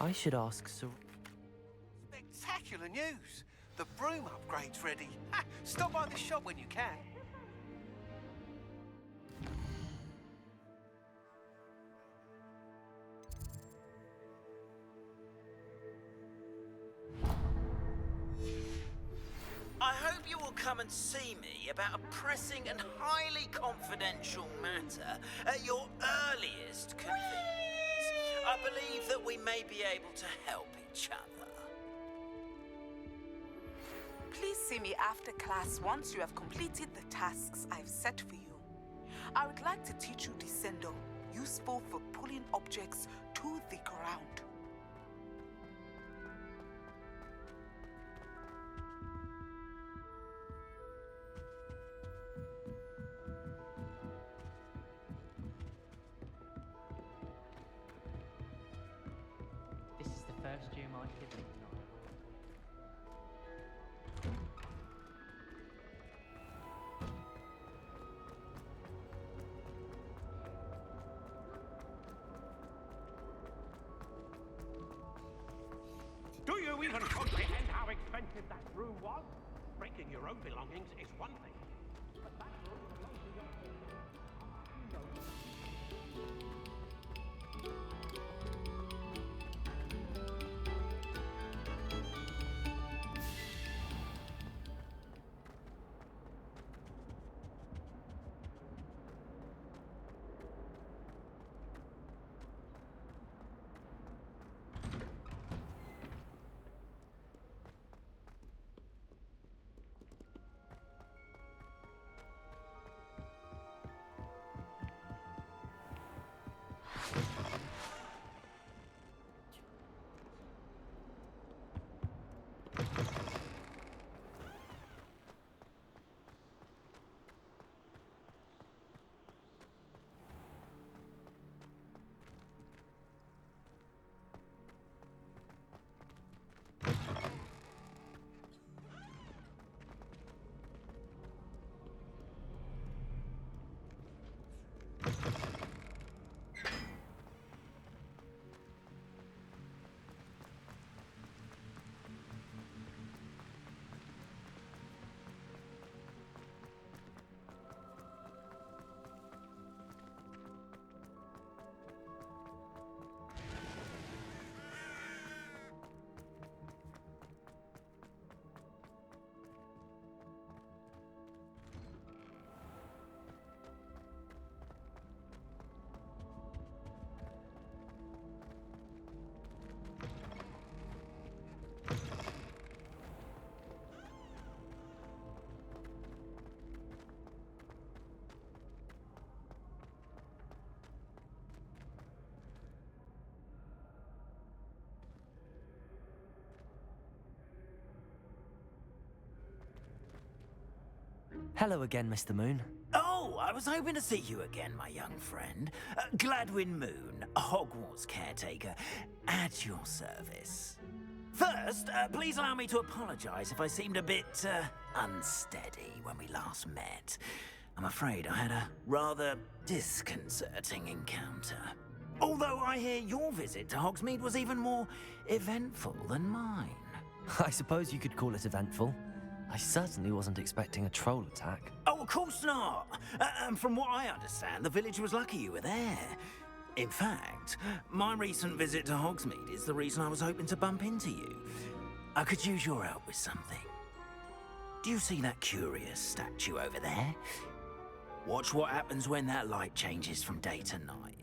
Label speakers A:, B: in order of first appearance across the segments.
A: I should ask Sir...
B: Spectacular news! The broom upgrade's ready. Ha! Stop by the shop when you can.
C: I hope you will come and see me about a pressing and highly confidential matter at your earliest convenience. I believe that we may be able to help each other.
D: Please see me after class once you have completed the tasks I've set for you. I would like to teach you Descendo, useful for pulling objects to the ground.
A: This is the first year my kid lived in Ireland.
E: Do you even comprehend how expensive that room was? Breaking your own belongings is one thing, but that room belongs to your...
A: Hello again, Mr. Moon.
C: Oh, I was hoping to see you again, my young friend. Gladwin Moon, Hogwarts caretaker, at your service. First, please allow me to apologize if I seemed a bit unsteady when we last met. I'm afraid I had a rather disconcerting encounter. Although I hear your visit to Hogsmeade was even more eventful than mine.
A: I suppose you could call it eventful. I certainly wasn't expecting a troll attack.
C: Oh, of course not. And from what I understand, the village was lucky you were there. In fact, my recent visit to Hogsmeade is the reason I was hoping to bump into you. I could use your help with something. Do you see that curious statue over there? Watch what happens when that light changes from day to night.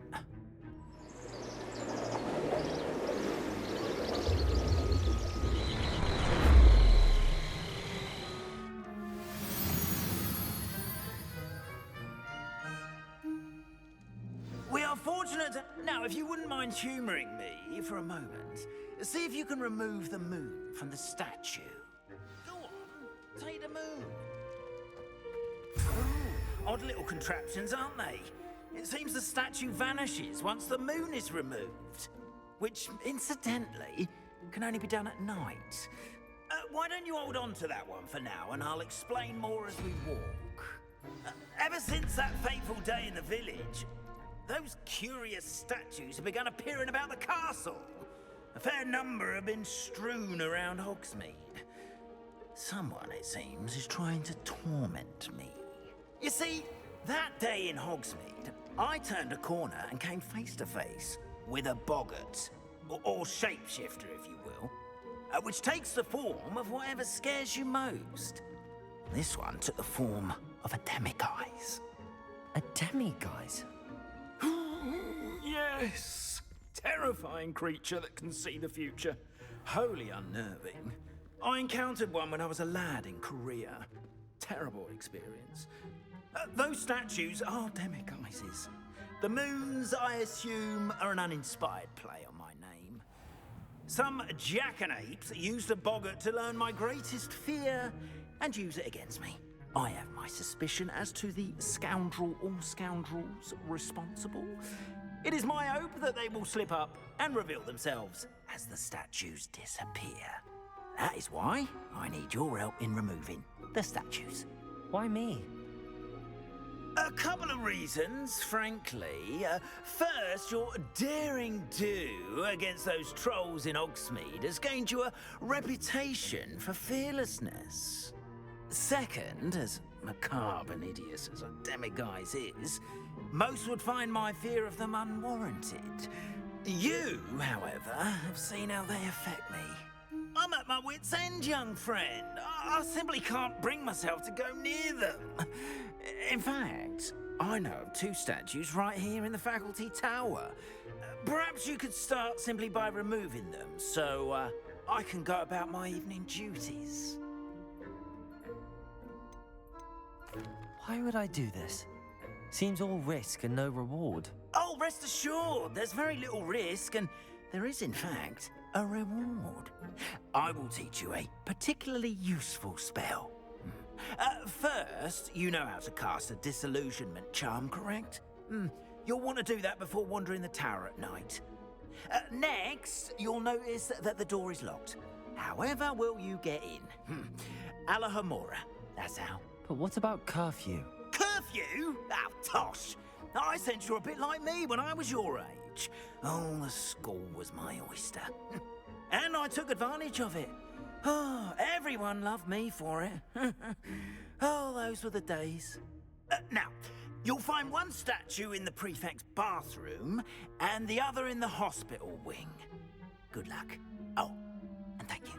C: We are fortunate to... Now, if you wouldn't mind humouring me for a moment, see if you can remove the moon from the statue. Go on, take the moon. Ooh, odd little contraptions, aren't they? It seems the statue vanishes once the moon is removed. Which, incidentally, can only be done at night. Why don't you hold on to that one for now, and I'll explain more as we walk. Ever since that fateful day in the village, those curious statues have begun appearing about the castle. A fair number have been strewn around Hogsmeade. Someone, it seems, is trying to torment me. You see, that day in Hogsmeade, I turned a corner and came face to face with a boggart, or shapeshifter, if you will, which takes the form of whatever scares you most. This one took the form of a demiguise.
A: A demiguise?
C: Yes! Terrifying creature that can see the future. Wholly unnerving. I encountered one when I was a lad in Korea. Terrible experience. Those statues are demiguises. The moons, I assume, are an uninspired play on my name. Some jackanapes used a boggart to learn my greatest fear and use it against me. I have my suspicion as to the scoundrel or scoundrels responsible. It is my hope that they will slip up and reveal themselves as the statues disappear. That is why I need your help in removing the statues.
A: Why me?
C: A couple of reasons, frankly. First, your daring do against those trolls in Hogsmeade has gained you a reputation for fearlessness. Second, as macabre and hideous as a demiguise is, most would find my fear of them unwarranted. You, however, have seen how they affect me. I'm at my wit's end, young friend. I simply can't bring myself to go near them. In fact, I know of two statues right here in the faculty tower. Perhaps you could start simply by removing them, so I can go about my evening duties.
A: Why would I do this? Seems all risk and no reward.
C: Oh, rest assured, there's very little risk, and there is, in fact, a reward. I will teach you a particularly useful spell. First, you know how to cast a disillusionment charm, correct? You'll want to do that before wandering the tower at night. Next, you'll notice that the door is locked. However will you get in? Alahamora, that's how.
A: But what about curfew?
C: Curfew? Oh, tosh. I sense you're a bit like me when I was your age. Oh, the school was my oyster. And I took advantage of it. Oh, everyone loved me for it. Oh, those were the days. Now, you'll find one statue in the prefect's bathroom and the other in the hospital wing. Good luck. Oh, and thank you.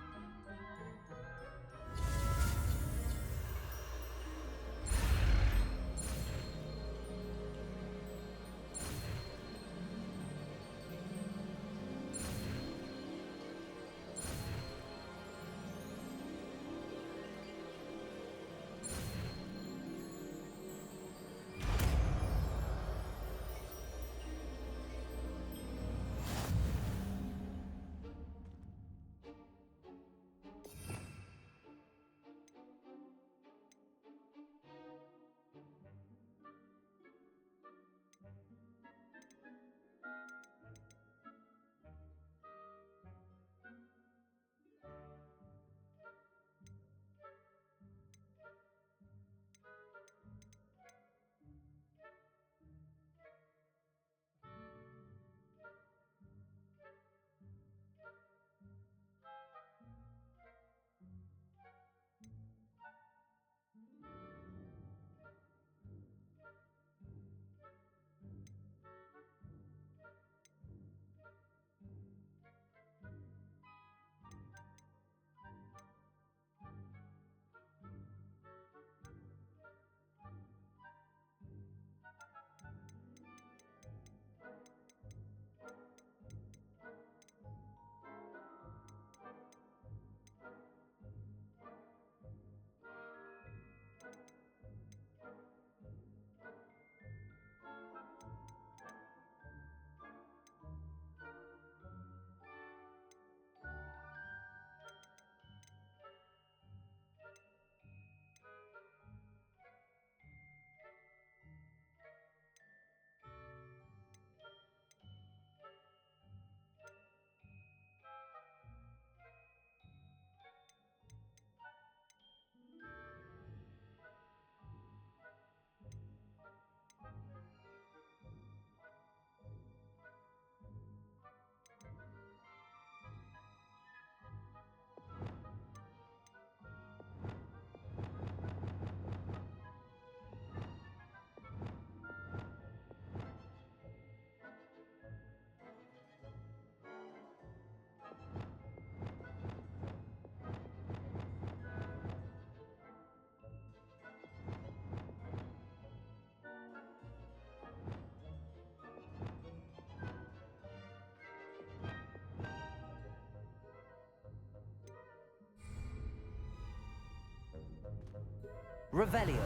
A: Revelio.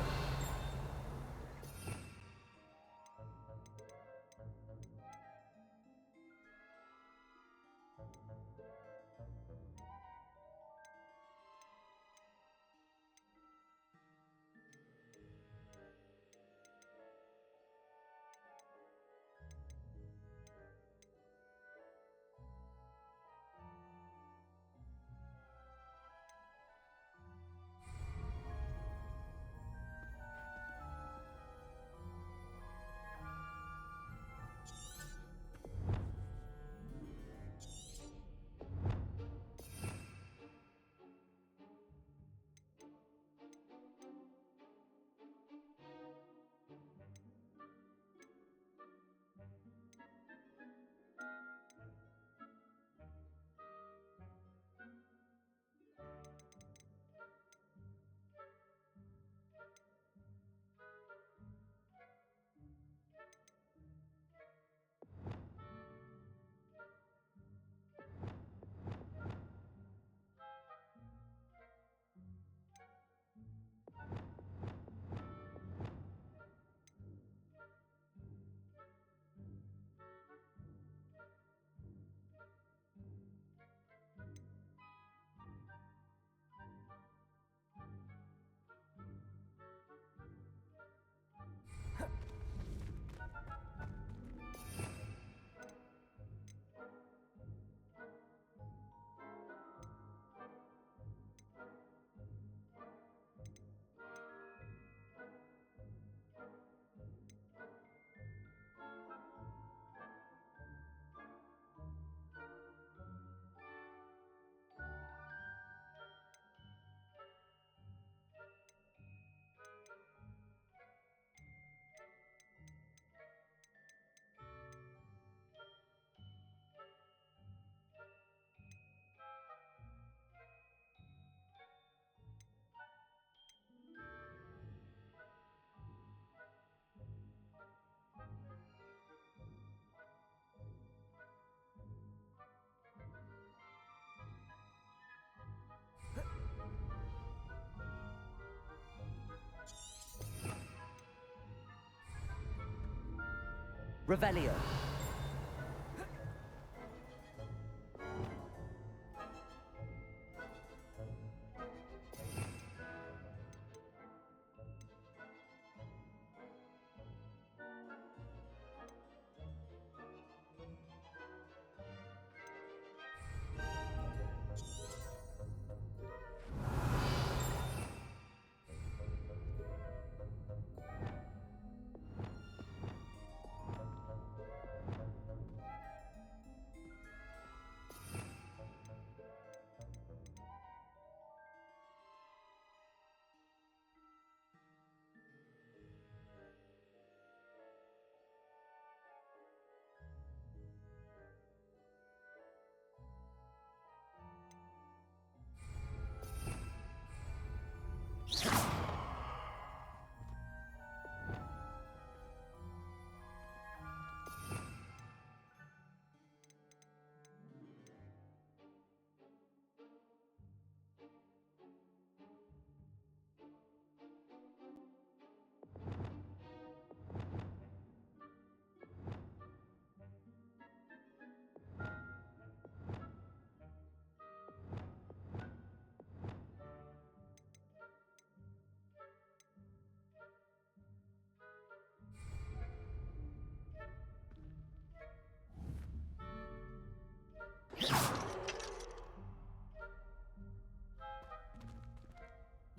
A: Revelio.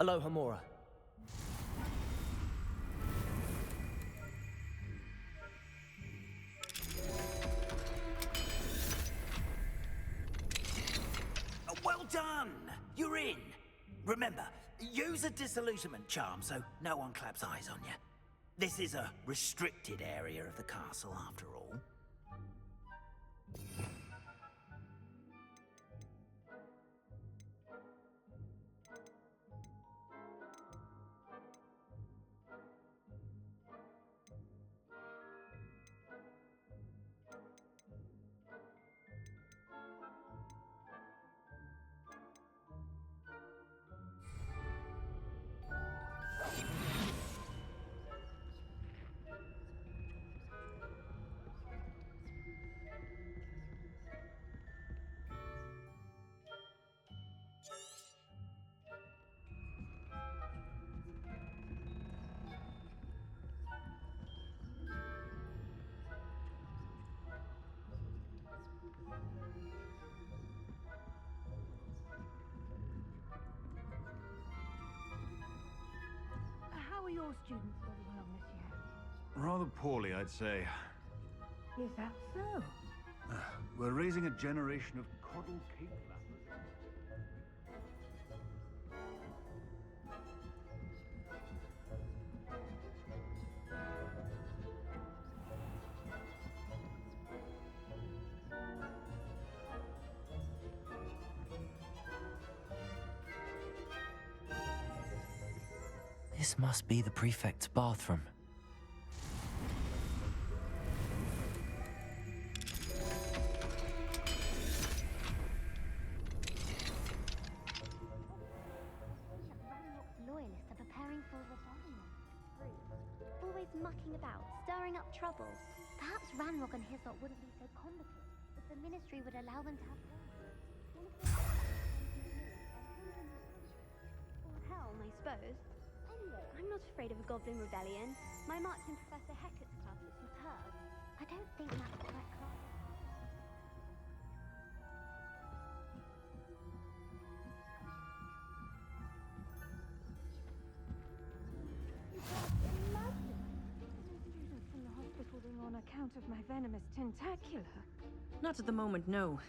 A: Aloha Mora.
C: Well done! You're in. Remember, use a disillusionment charm so no one claps eyes on you. This is a restricted area of the castle, after all.
F: your students getting along this year?
G: Rather poorly, I'd say.
F: Is that so?
G: We're raising a generation of coddle cake lappers.
A: This must be the prefect's bathroom.
H: Ranrock's loyalists are preparing for rebellion. Always mucking about, stirring up trouble. Perhaps Ranrock and his lot wouldn't be so combative if the ministry would allow them to have or helm, I suppose. Anyway, I'm not afraid of a goblin rebellion. My march in Professor Hecat's class was superb. I don't think that's the correct class.
F: Students from the hospital being on account of my venomous tentacular.
I: Not at the moment, no.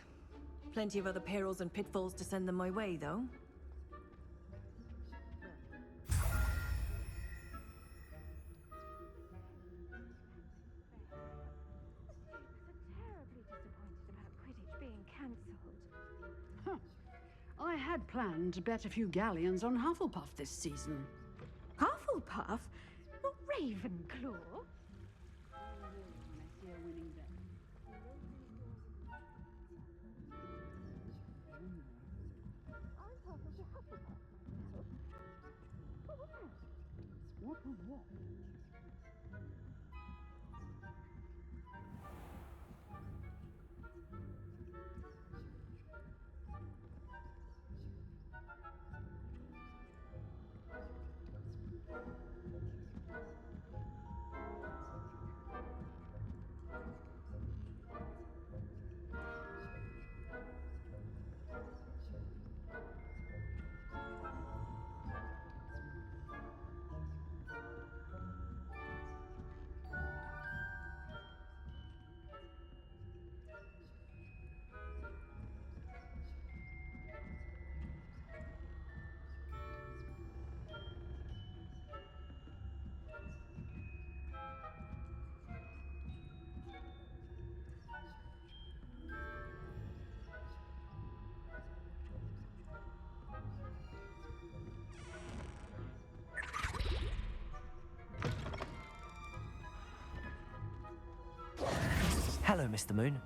I: Plenty of other perils and pitfalls to send them my way, though.
F: Terribly disappointed about Quidditch being cancelled.
J: I had planned to bet a few galleons on Hufflepuff this season.
F: Hufflepuff? Not Ravenclaw?
J: What of what?
A: Hello, Mr. Moon.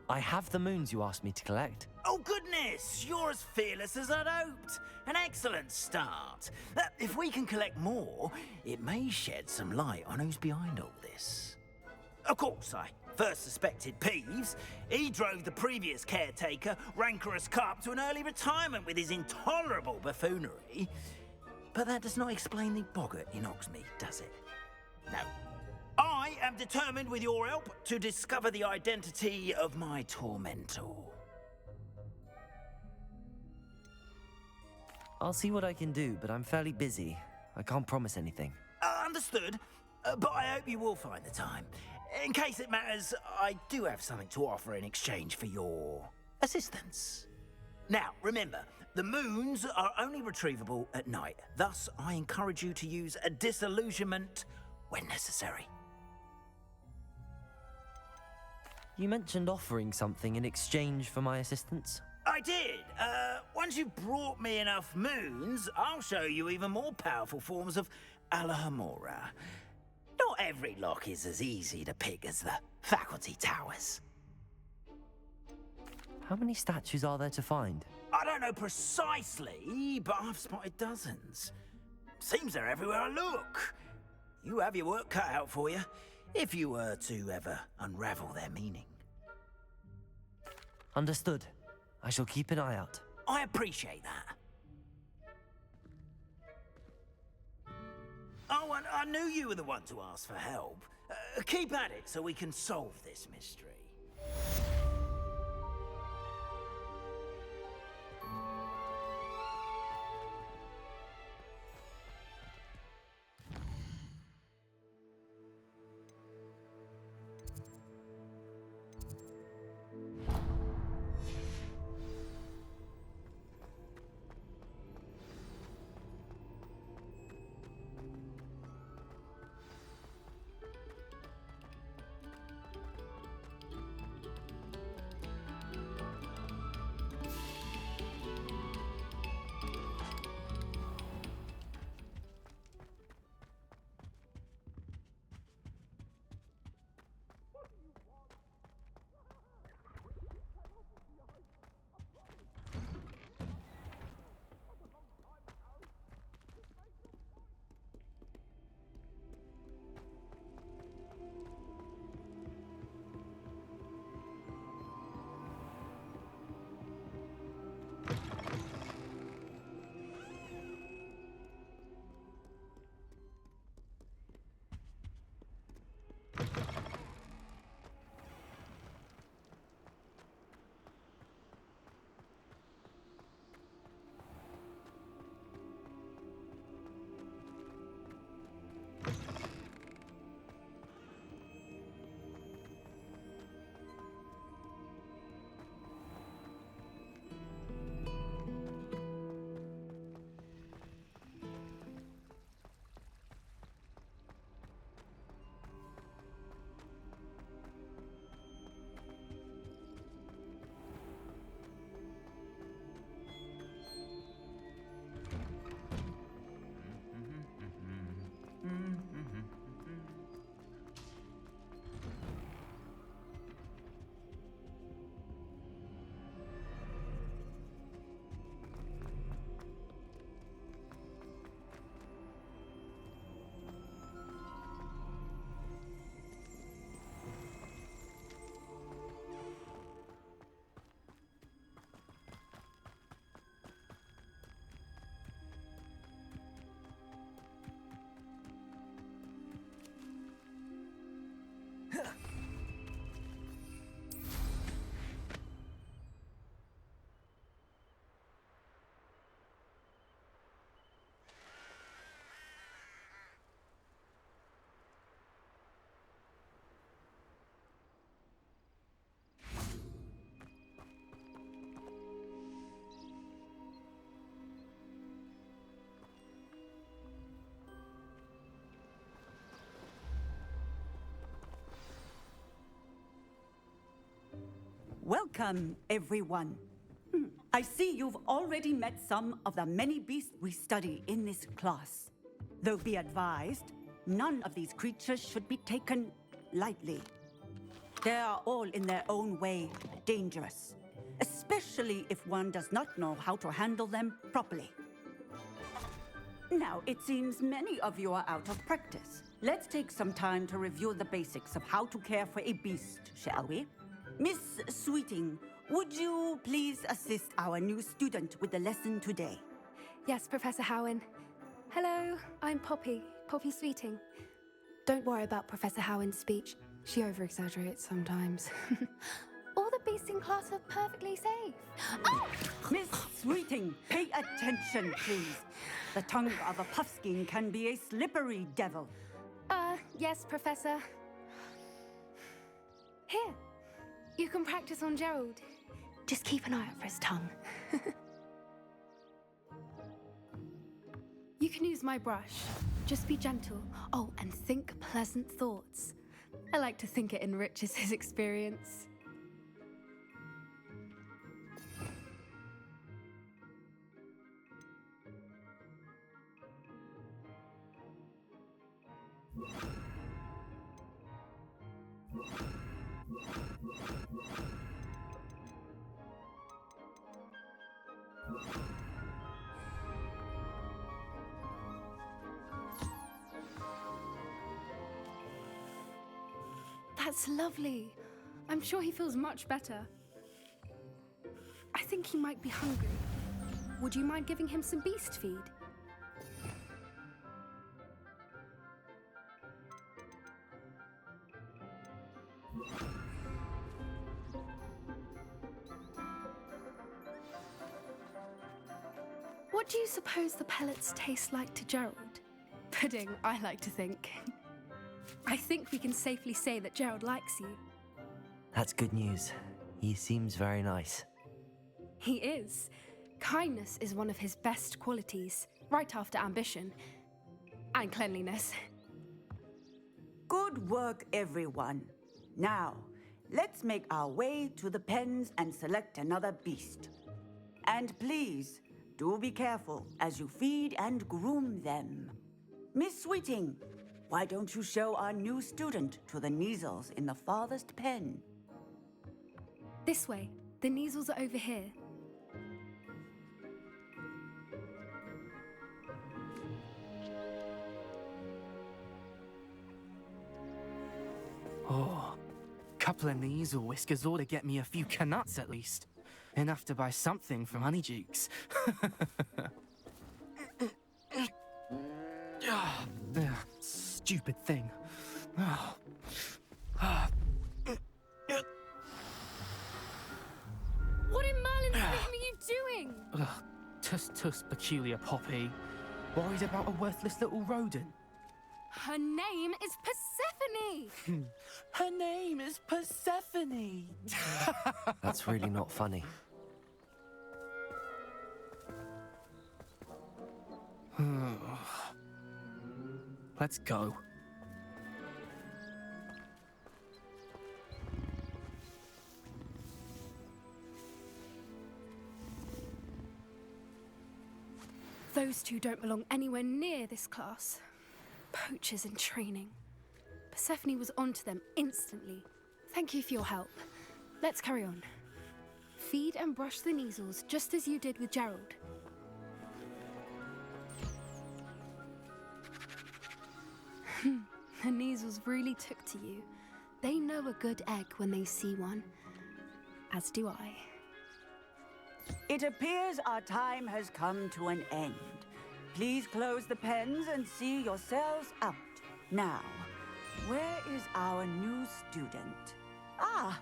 A: I have the moons you asked me to collect.
C: Oh, goodness! You're as fearless as I'd hoped. An excellent start. If we can collect more, it may shed some light on who's behind all this. Of course, I first suspected Peeves. He drove the previous caretaker, Rancorous Carp, to an early retirement with his intolerable buffoonery. But that does not explain the boggart in Hogsmeade, does it? No. I am determined, with your help, to discover the identity of my tormentor.
A: I'll see what I can do, but I'm fairly busy. I can't promise anything.
C: Understood, but I hope you will find the time. In case it matters, I do have something to offer in exchange for your assistance. Now, remember, the moons are only retrievable at night. Thus, I encourage you to use a disillusionment when necessary.
A: You mentioned offering something in exchange for my assistance?
C: I did. Once you've brought me enough moons, I'll show you even more powerful forms of Alohomora. Not every lock is as easy to pick as the faculty towers.
A: How many statues are there to find?
C: I don't know precisely, but I've spotted dozens. Seems they're everywhere I look. You have your work cut out for you, if you were to ever unravel their meaning.
A: Understood. I shall keep an eye out.
C: I appreciate that. Oh, and I knew you were the one to ask for help. Keep at it so we can solve this mystery.
K: Welcome, everyone. I see you've already met some of the many beasts we study in this class. Though be advised, none of these creatures should be taken lightly. They are all in their own way dangerous, especially if one does not know how to handle them properly. Now, it seems many of you are out of practice. Let's take some time to review the basics of how to care for a beast, shall we? Miss Sweeting, would you please assist our new student with the lesson today?
F: Yes, Professor Howen. Hello, I'm Poppy Sweeting. Don't worry about Professor Howen's speech. She over-exaggerates sometimes. All the beasts in class are perfectly safe. Oh!
K: Miss Sweeting, pay attention, please. The tongue of a puffskein can be a slippery devil.
F: Yes, Professor. Here, you can practice on Gerald. Just keep an eye out for his tongue. You can use my brush. Just be gentle. Oh, and think pleasant thoughts. I like to think it enriches his experience. That's lovely. I'm sure he feels much better. I think he might be hungry. Would you mind giving him some beast feed? What do you suppose the pellets taste like to Gerald? Pudding, I like to think. I think we can safely say that Gerald likes you.
A: That's good news. He seems very nice.
F: He is. Kindness is one of his best qualities, right after ambition. And cleanliness.
K: Good work, everyone. Now, let's make our way to the pens and select another beast. And please, do be careful as you feed and groom them. Miss Sweeting, why don't you show our new student to the Neasels in the farthest pen?
F: This way. The Neasels are over here.
L: Oh, couple of Neasel whiskers ought to get me a few canuts at least. Enough to buy something from Honeydukes. Stupid thing.
F: What in Merlin's name are you doing?
L: Tuss, peculiar Poppy. Worried about a worthless little rodent?
F: Her name is Persephone!
L: Her name is Persephone!
A: That's really not funny.
L: Let's go.
F: Those two don't belong anywhere near this class. Poachers in training. Persephone was onto them instantly. Thank you for your help. Let's carry on. Feed and brush the Neasels just as you did with Gerald. The Neasels really took to you. They know a good egg when they see one. As do I.
K: It appears our time has come to an end. Please close the pens and see yourselves out. Now, where is our new student? Ah,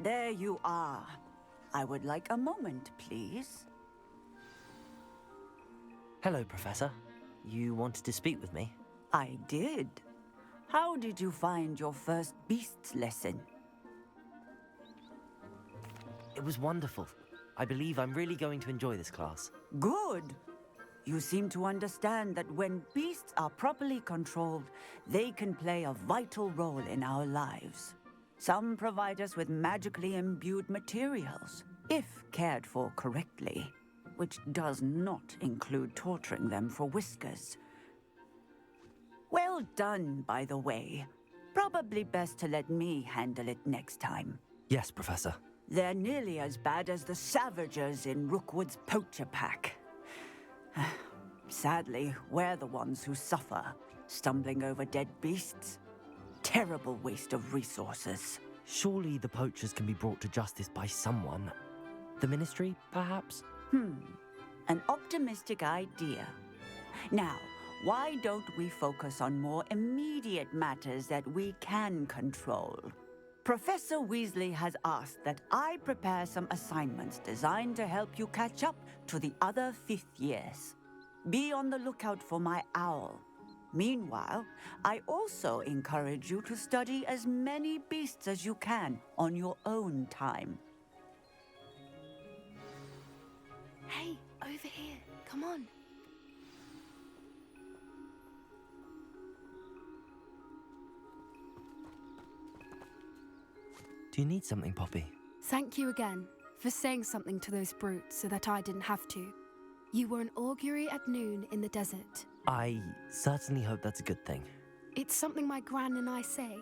K: there you are. I would like a moment, please.
A: Hello, Professor. You wanted to speak with me?
K: I did. How did you find your first beasts lesson?
A: It was wonderful. I believe I'm really going to enjoy this class.
K: Good. You seem to understand that when beasts are properly controlled, they can play a vital role in our lives. Some provide us with magically imbued materials, if cared for correctly, which does not include torturing them for whiskers. Well done, by the way. Probably best to let me handle it next time.
A: Yes, Professor.
K: They're nearly as bad as the Savagers in Rookwood's poacher pack. Sadly, we're the ones who suffer, stumbling over dead beasts. Terrible waste of resources.
A: Surely the poachers can be brought to justice by someone. The Ministry, perhaps?
K: An optimistic idea. Now, why don't we focus on more immediate matters that we can control? Professor Weasley has asked that I prepare some assignments designed to help you catch up to the other fifth years. Be on the lookout for my owl. Meanwhile, I also encourage you to study as many beasts as you can on your own time.
F: Hey, over here. Come on.
A: Do you need something, Poppy?
F: Thank you again for saying something to those brutes so that I didn't have to. You were an augury at noon in the desert.
A: I certainly hope that's a good thing.
F: It's something my gran and I say.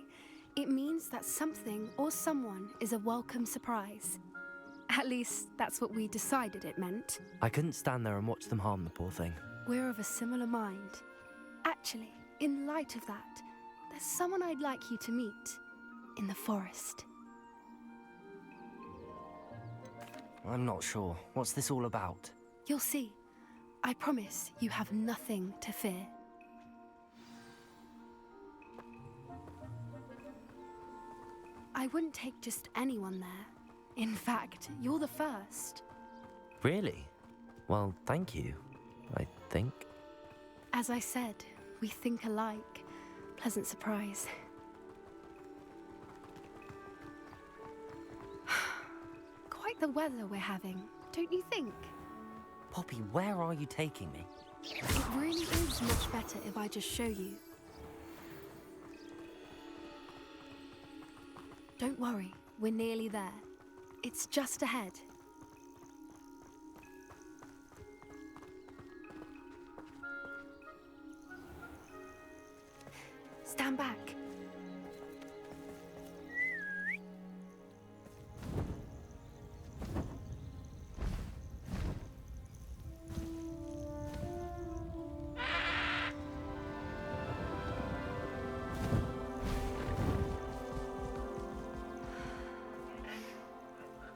F: It means that something or someone is a welcome surprise. At least, that's what we decided it meant.
A: I couldn't stand there and watch them harm the poor thing.
F: We're of a similar mind. Actually, in light of that, there's someone I'd like you to meet in the forest.
A: I'm not sure. What's this all about?
F: You'll see. I promise you have nothing to fear. I wouldn't take just anyone there. In fact, you're the first.
A: Really? Well, thank you, I think.
F: As I said, we think alike. Pleasant surprise. Quite the weather we're having, don't you think?
A: Poppy, where are you taking me?
F: It really is much better if I just show you. Don't worry, we're nearly there. It's just ahead. Stand back.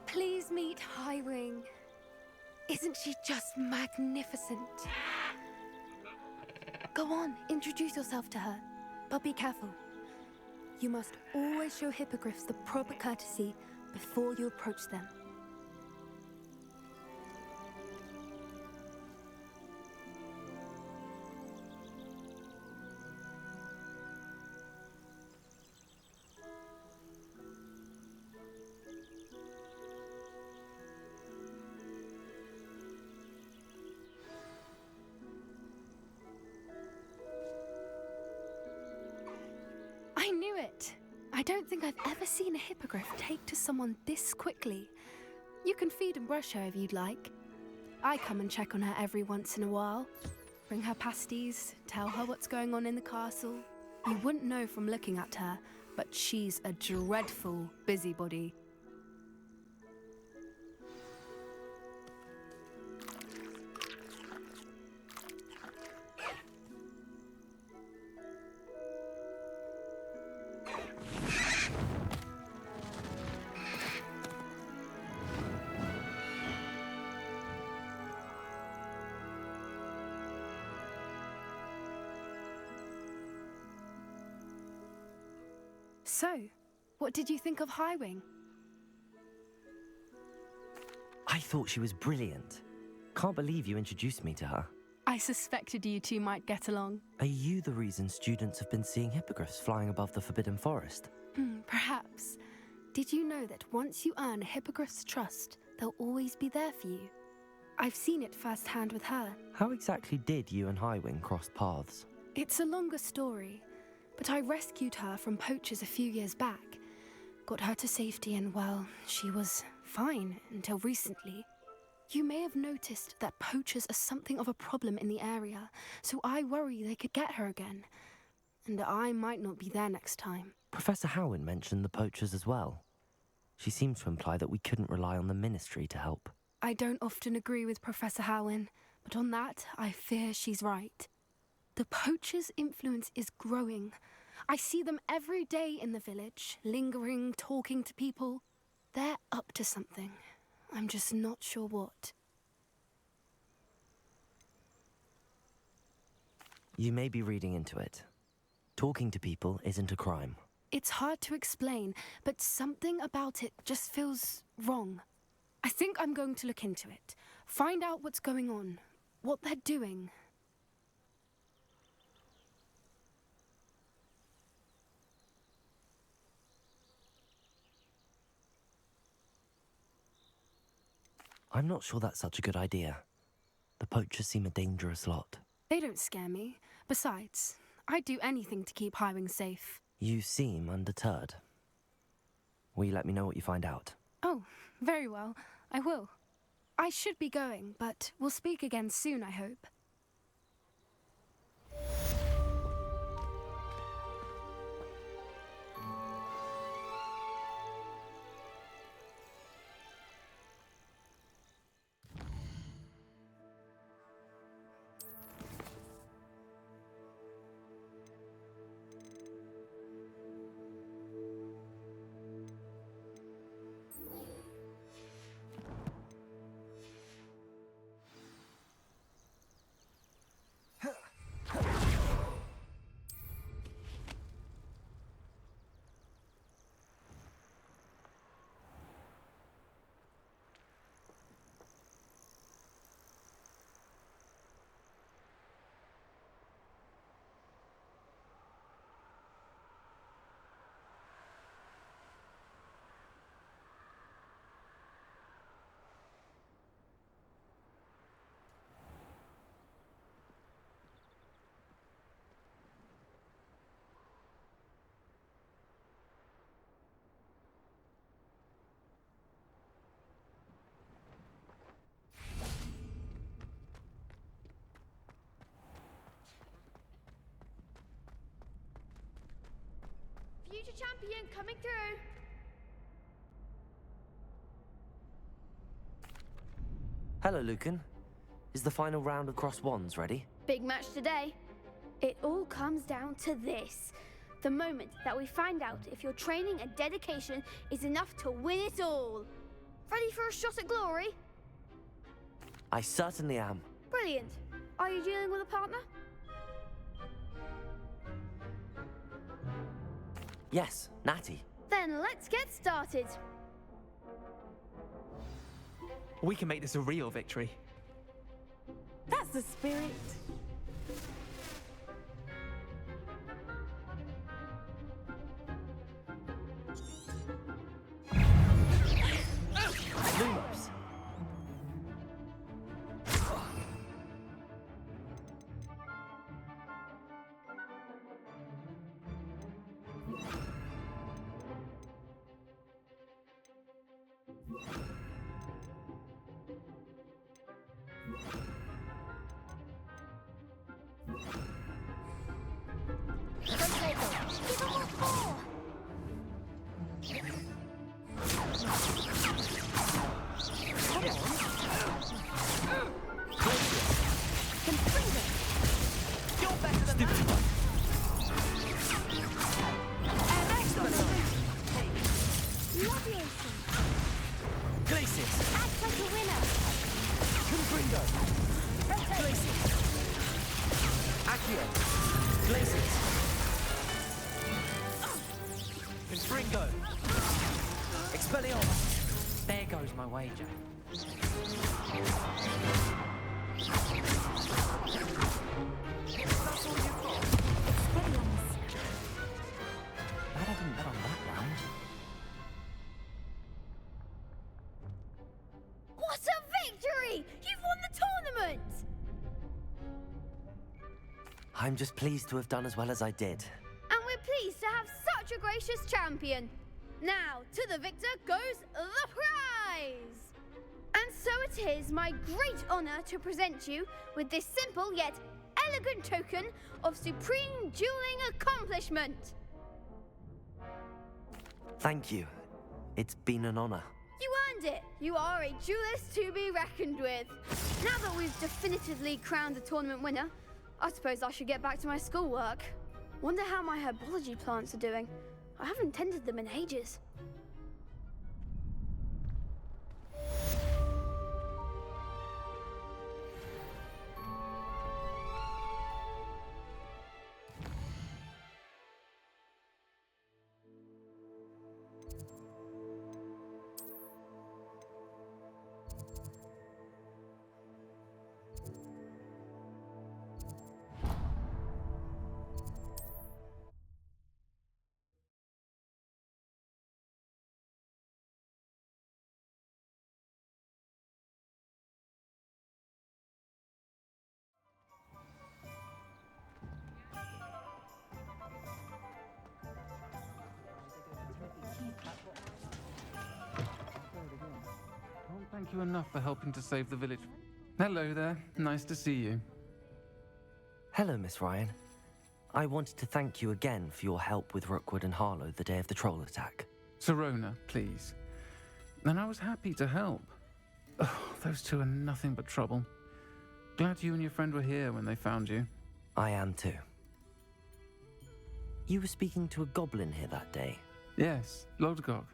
F: Please meet Highwing. Isn't she just magnificent? Go on, introduce yourself to her. But be careful. You must always show hippogriffs the proper courtesy before you approach them. I knew it! I don't think I've ever seen a hippogriff take to someone this quickly. You can feed and brush her if you'd like. I come and check on her every once in a while. Bring her pasties, tell her what's going on in the castle. You wouldn't know from looking at her, but she's a dreadful busybody. So, what did you think of Highwing?
A: I thought she was brilliant. Can't believe you introduced me to her.
F: I suspected you two might get along.
A: Are you the reason students have been seeing hippogriffs flying above the Forbidden Forest?
F: Perhaps. Did you know that once you earn a hippogriff's trust, they'll always be there for you? I've seen it firsthand with her.
A: How exactly did you and Highwing cross paths?
F: It's a longer story, but I rescued her from poachers a few years back. got her to safety, and well, she was fine until recently. You may have noticed that poachers are something of a problem in the area, so I worry they could get her again. And I might not be there next time.
A: Professor Howin mentioned the poachers as well. She seemed to imply that we couldn't rely on the Ministry to help.
F: I don't often agree with Professor Howin, but on that, I fear she's right. The poachers' influence is growing. I see them every day in the village, lingering, talking to people. They're up to something. I'm just not sure what.
A: You may be reading into it. Talking to people isn't a crime.
F: It's hard to explain, but something about it just feels wrong. I think I'm going to look into it, find out what's going on, what they're doing.
A: I'm not sure that's such a good idea. The poachers seem a dangerous lot.
F: They don't scare me. Besides, I'd do anything to keep Highwing safe.
A: You seem undeterred. Will you let me know what you find out?
F: Oh, very well. I will. I should be going, but we'll speak again soon, I hope.
H: Future champion coming through.
A: Hello, Lucan. Is the final round of Cross Wands ready?
H: Big match today. It all comes down to this. The moment that we find out if your training and dedication is enough to win it all. Ready for a shot at glory?
A: I certainly am.
H: Brilliant. Are you dealing with a partner?
A: Yes, Natty.
H: Then let's get started.
L: We can make this a real victory.
I: That's the spirit.
A: Lumos.
L: There goes my wager. Glad I didn't bet on that round.
H: What a victory! You've won the tournament!
A: I'm just pleased to have done as well as I did.
H: And we're pleased to have such a gracious champion.
M: Now, to the victor goes the prize! And so it is my great honor to present you with this simple yet elegant token of supreme dueling accomplishment.
A: Thank you. It's been an honor.
M: You earned it. You are a duelist to be reckoned with. Now that we've definitively crowned the tournament winner, I suppose I should get back to my schoolwork. Wonder how my herbology plants are doing. I haven't tended them in ages.
N: Can't thank you enough for helping to save the village. Hello there. Nice to see you.
A: Hello, Miss Ryan. I wanted to thank you again for your help with Rookwood and Harlow the day of the troll attack.
N: Serona, please. And I was happy to help. Oh, those two are nothing but trouble. Glad you and your friend were here when they found you.
A: I am too. You were speaking to a goblin here that day.
N: Yes, Lodgok.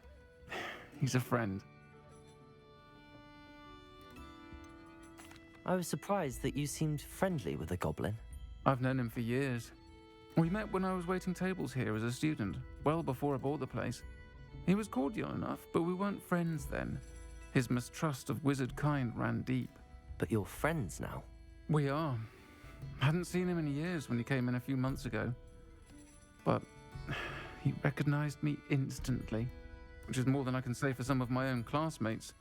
N: He's a friend.
A: I was surprised that you seemed friendly with the goblin.
N: I've known him for years. We met when I was waiting tables here as a student, well before I bought the place. He was cordial enough, but we weren't friends then. His mistrust of wizard kind ran deep.
A: But you're friends now?
N: We are. Hadn't seen him in years when he came in a few months ago. But he recognized me instantly, which is more than I can say for some of my own classmates.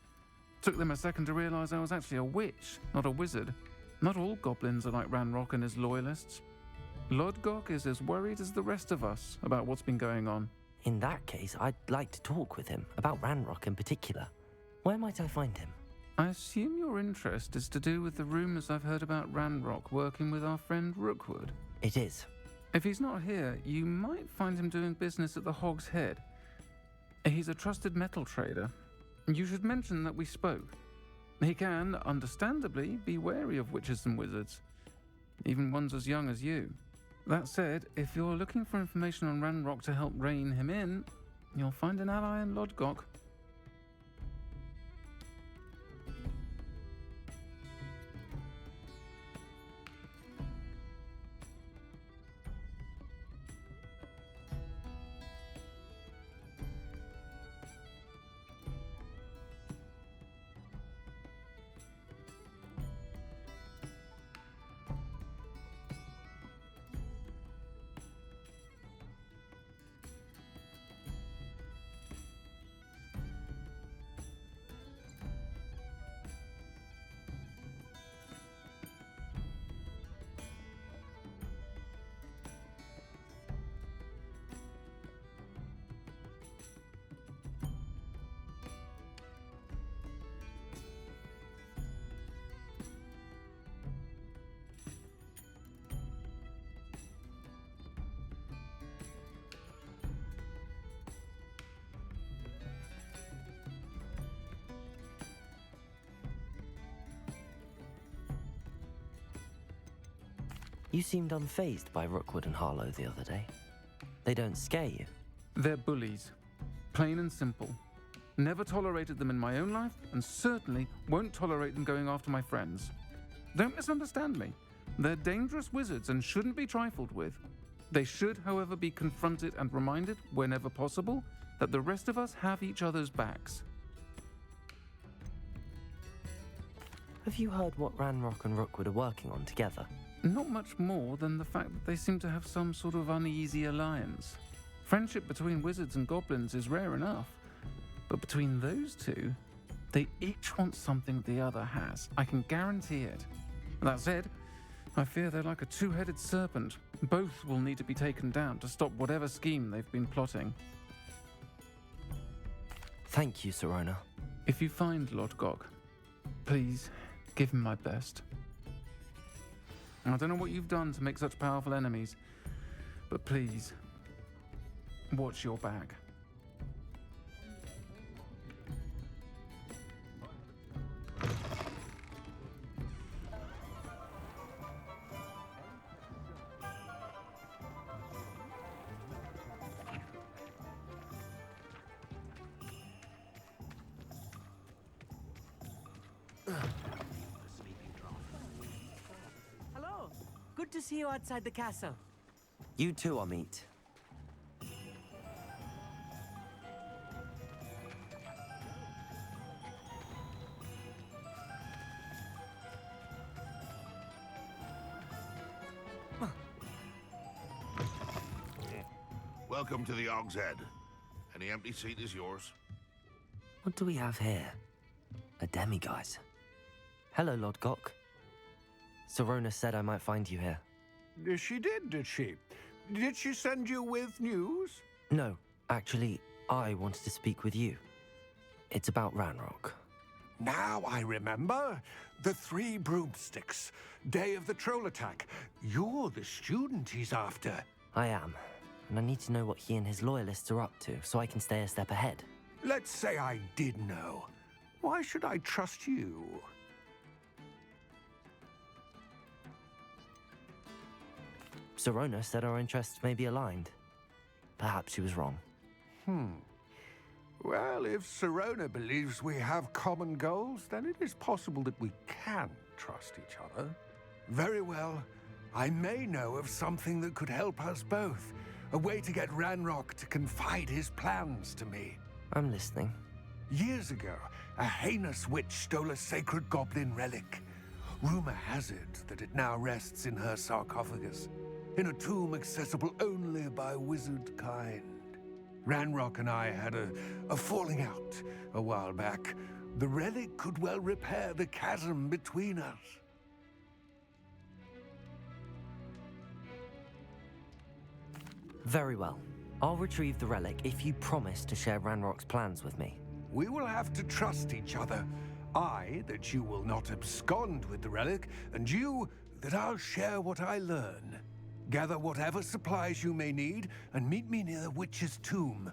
N: Took them a second to realize I was actually a witch, not a wizard. Not all goblins are like Ranrock and his loyalists. Lodgok is as worried as the rest of us about what's been going on.
A: In that case, I'd like to talk with him, about Ranrock in particular. Where might I find him?
N: I assume your interest is to do with the rumors I've heard about Ranrock working with our friend Rookwood.
A: It is.
N: If he's not here, you might find him doing business at the Hog's Head. He's a trusted metal trader. You should mention that we spoke. He can, understandably, be wary of witches and wizards, even ones as young as you. That said, if you're looking for information on Ranrock to help rein him in, you'll find an ally in Lodgok.
A: You seemed unfazed by Rookwood and Harlow the other day. They don't scare you?
N: They're bullies. Plain and simple. Never tolerated them in my own life, and certainly won't tolerate them going after my friends. Don't misunderstand me. They're dangerous wizards and shouldn't be trifled with. They should, however, be confronted and reminded, whenever possible, that the rest of us have each other's backs.
A: Have you heard what Ranrock and Rookwood are working on together?
N: Not much more than the fact that they seem to have some sort of uneasy alliance. Friendship between wizards and goblins is rare enough, but between those two, they each want something the other has. I can guarantee it. That said, I fear they're like a two-headed serpent. Both will need to be taken down to stop whatever scheme they've been plotting.
A: Thank you, Serona.
N: If you find Lord Gog, please give him my best. I don't know what you've done to make such powerful enemies, but please, watch your back.
O: Hello. Good to see you outside the castle.
A: You too, Amit.
P: Welcome to the Og's Head. Any empty seat is yours.
A: What do we have here? A demiguise. Hello, Lord Gok. Serona said I might find you here.
G: She did she? Did she send you with news?
A: No, actually, I wanted to speak with you. It's about Ranrock.
Q: Now I remember. The 3 broomsticks. Day of the troll attack. You're the student he's after.
A: I am, and I need to know what he and his loyalists are up to so I can stay a step ahead.
Q: Let's say I did know. Why should I trust you?
A: Serona said our interests may be aligned. Perhaps she was wrong.
Q: Well, if Serona believes we have common goals, then it is possible that we can trust each other. Very well. I may know of something that could help us both. A way to get Ranrock to confide his plans to me.
A: I'm listening.
Q: Years ago, a heinous witch stole a sacred goblin relic. Rumor has it that it now rests in her sarcophagus, in a tomb accessible only by wizard kind. Ranrock and I had a falling out a while back. The relic could well repair the chasm between us.
A: Very well. I'll retrieve the relic if you promise to share Ranrock's plans with me.
Q: We will have to trust each other. I, that you will not abscond with the relic, and you, that I'll share what I learn. Gather whatever supplies you may need, and meet me near the witch's tomb.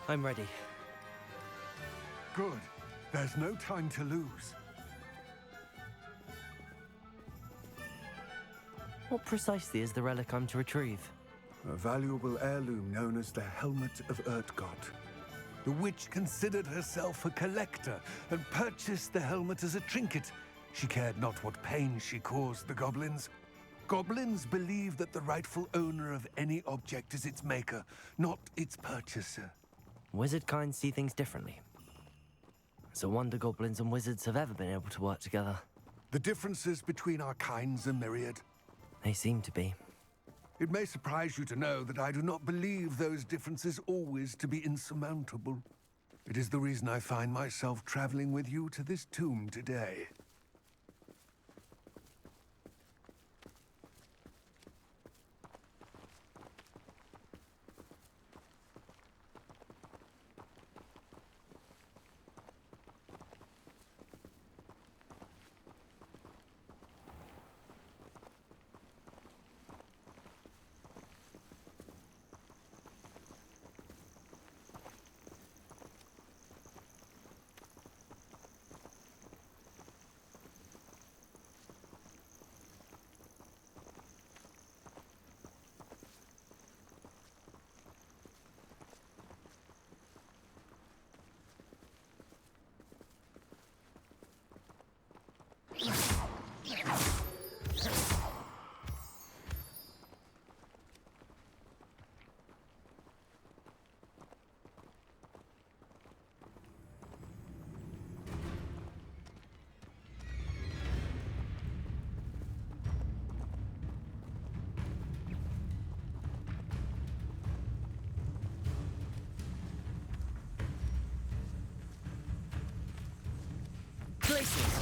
A: I'm ready.
Q: Good. There's no time to lose.
A: What precisely is the relic I'm to retrieve?
Q: A valuable heirloom known as the Helmet of Urtgott. The witch considered herself a collector and purchased the helmet as a trinket. She cared not what pain she caused the goblins. Goblins believe that the rightful owner of any object is its maker, not its purchaser.
A: Wizard kind see things differently. It's a wonder goblins and wizards have ever been able to work together.
Q: The differences between our kinds are myriad.
A: They seem to be.
Q: It may surprise you to know that I do not believe those differences always to be insurmountable. It is the reason I find myself traveling with you to this tomb today.
A: Glaciers!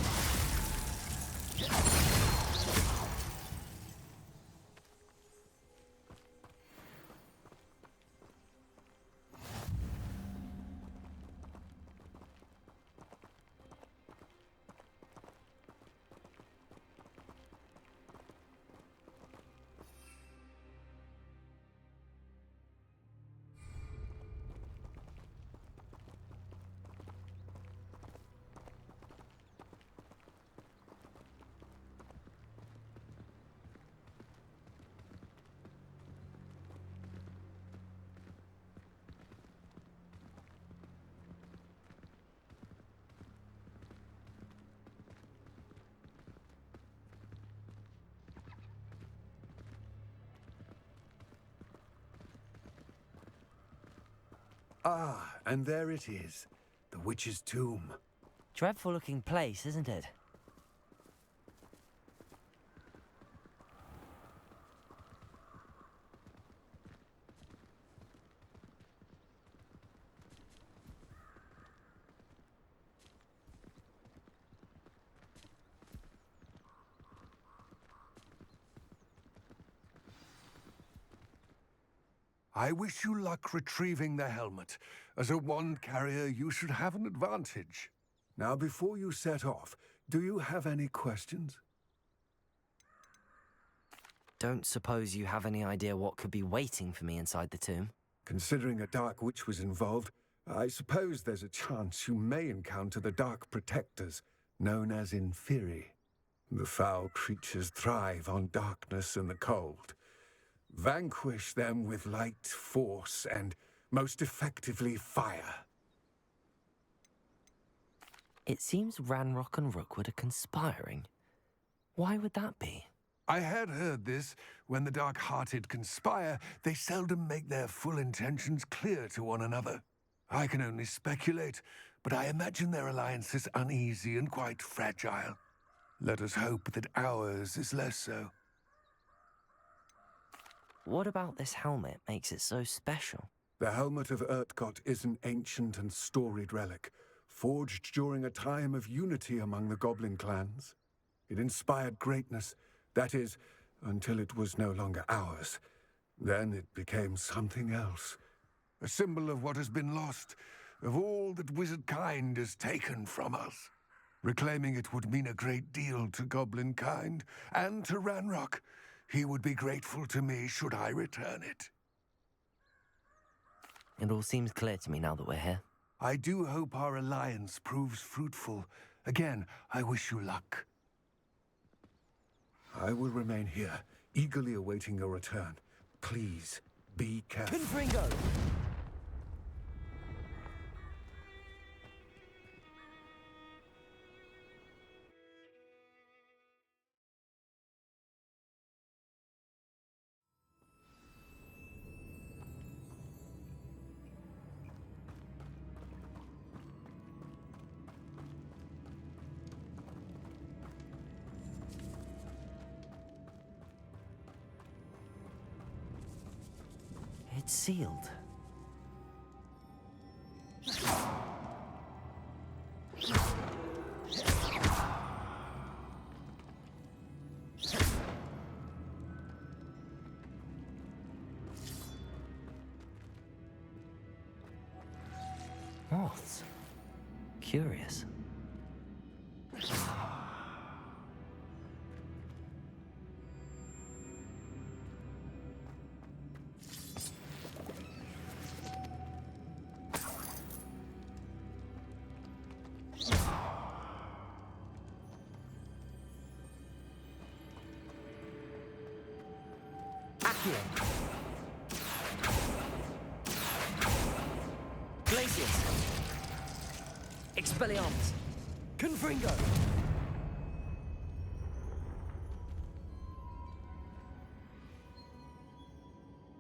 Q: Ah, and there it is. The witch's tomb.
A: Dreadful looking place, isn't it?
Q: I wish you luck retrieving the helmet. As a wand carrier, you should have an advantage. Now, before you set off, do you have any questions?
A: Don't suppose you have any idea what could be waiting for me inside the tomb?
Q: Considering a Dark Witch was involved, I suppose there's a chance you may encounter the Dark Protectors, known as Inferi. The foul creatures thrive on darkness and the cold. Vanquish them with light, force, and, most effectively, fire.
A: It seems Ranrock and Rookwood are conspiring. Why would that be?
Q: I had heard this. When the dark-hearted conspire, they seldom make their full intentions clear to one another. I can only speculate, but I imagine their alliance is uneasy and quite fragile. Let us hope that ours is less so.
A: What about this helmet makes it so special?
Q: The helmet of Urtkot is an ancient and storied relic, forged during a time of unity among the goblin clans. It inspired greatness, that is, until it was no longer ours. Then it became something else. A symbol of what has been lost, of all that wizard kind has taken from us. Reclaiming it would mean a great deal to goblin kind, and to Ranrock. He would be grateful to me should I return it.
A: It all seems clear to me now that we're here.
Q: I do hope our alliance proves fruitful. Again, I wish you luck. I will remain here, eagerly awaiting your return. Please, be careful.
A: Confringo! It's sealed. Moths. Curious. Glaciers! Expelliarmus! Confringo!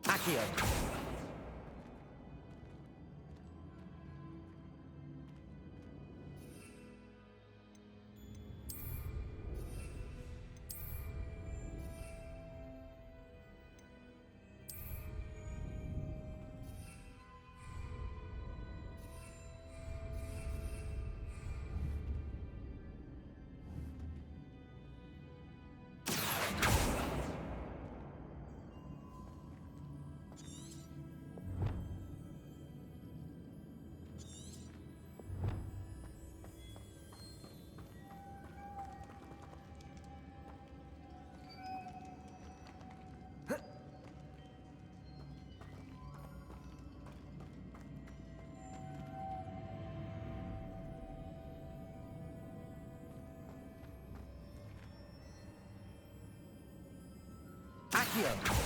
A: Accio! Accio!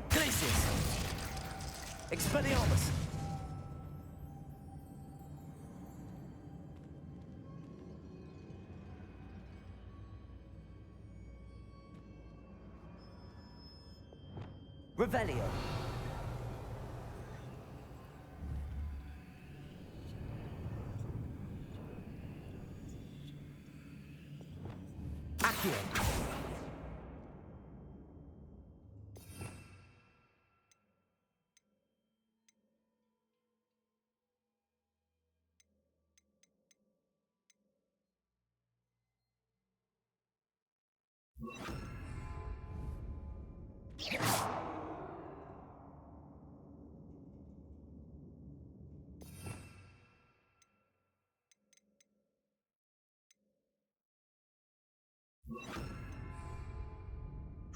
A: Glacius! Expelliarmus! Revelio! Accio!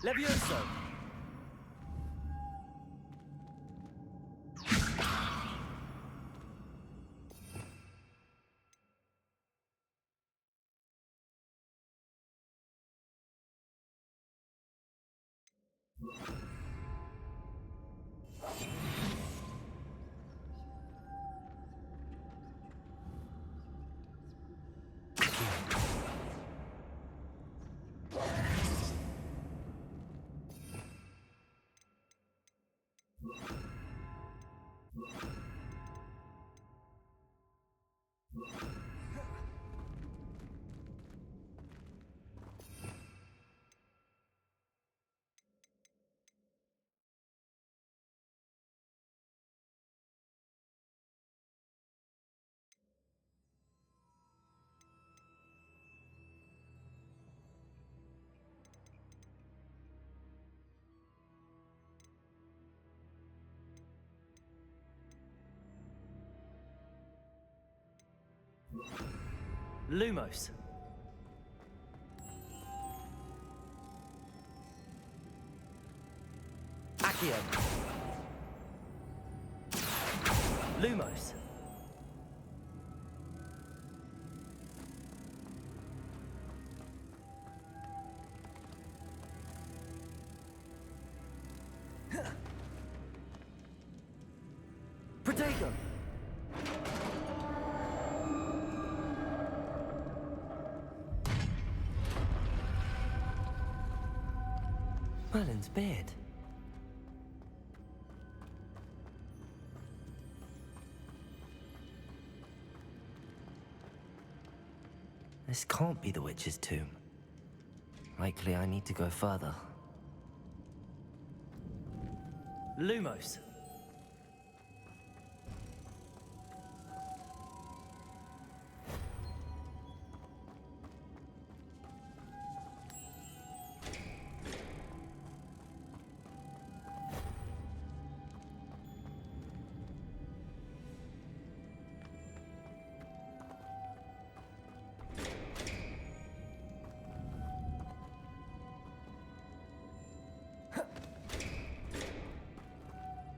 A: Levioso! Lumos. Accio. Lumos. Protego. Merlin's beard. This can't be the witch's tomb. Likely I need to go further. Lumos.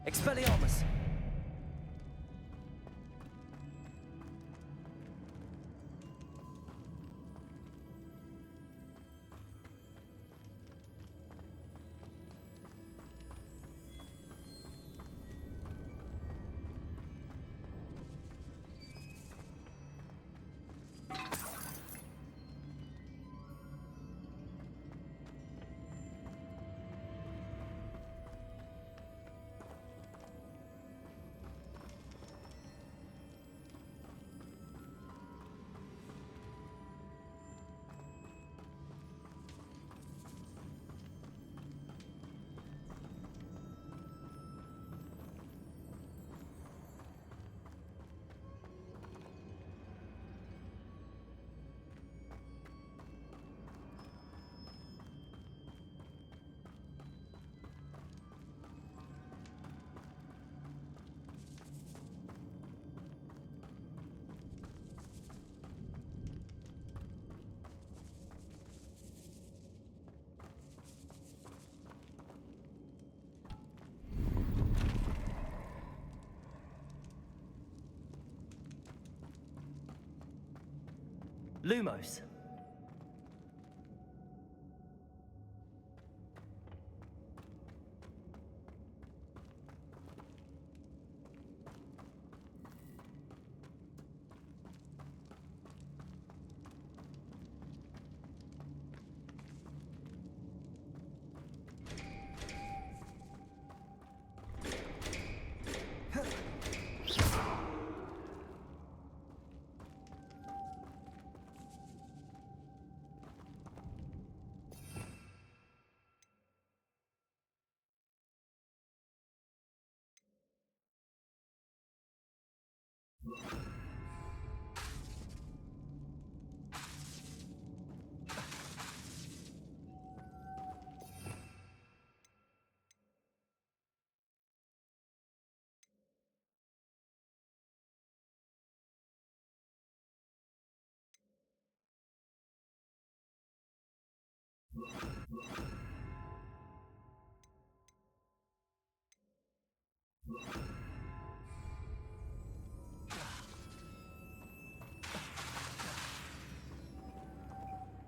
A: Expelliarmus! Lumos.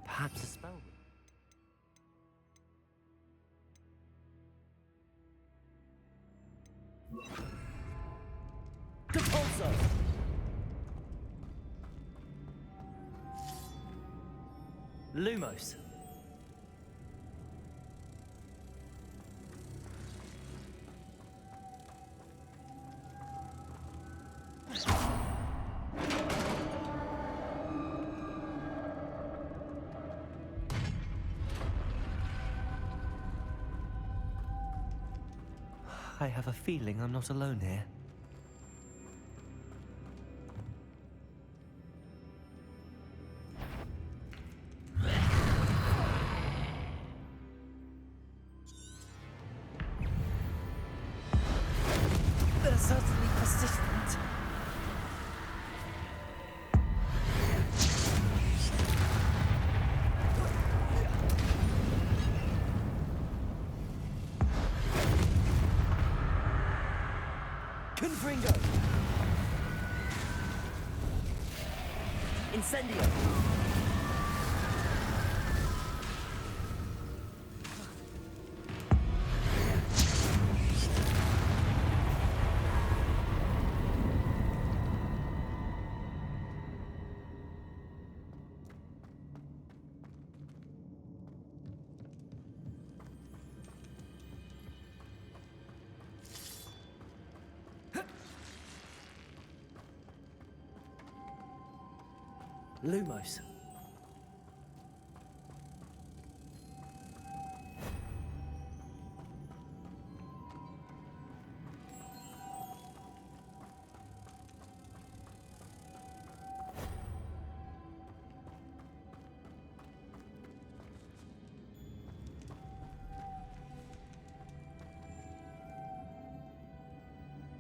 A: Perhaps a spell.
C: Depulso!
A: Lumos. I have a feeling I'm not alone here.
C: They're certainly persistent. Confringo! Incendio!
A: Lumos.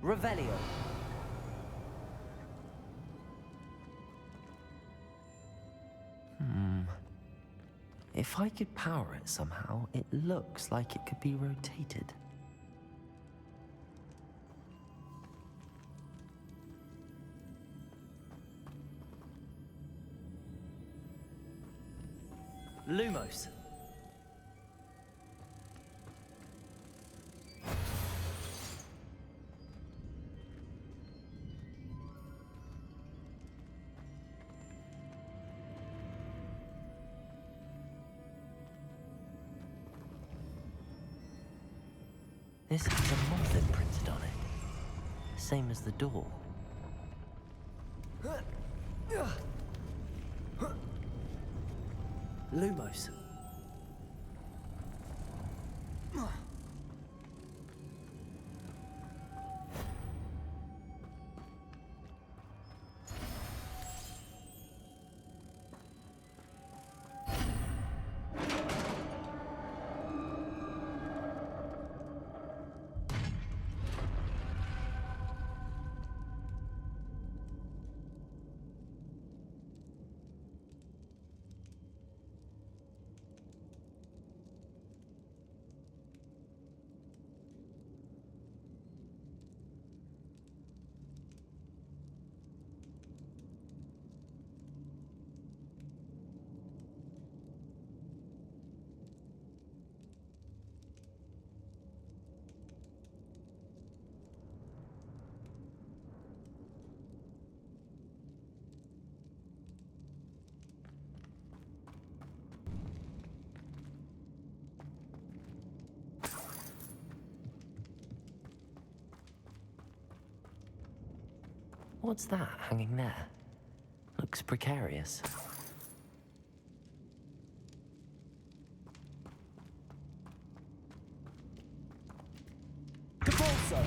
C: Revelio.
A: If I could power it somehow, it looks like it could be rotated.
C: Lumos.
A: This has a moth imprinted on it. Same as the door. Lumos. What's that hanging there? Looks precarious.
C: Depulso!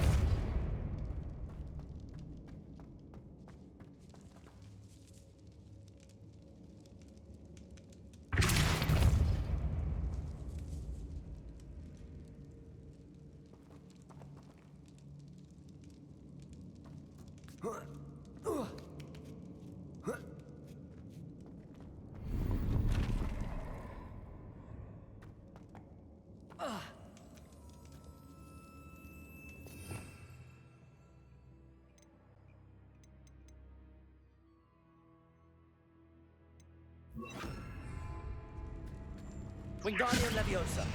A: Wingardium Leviosa.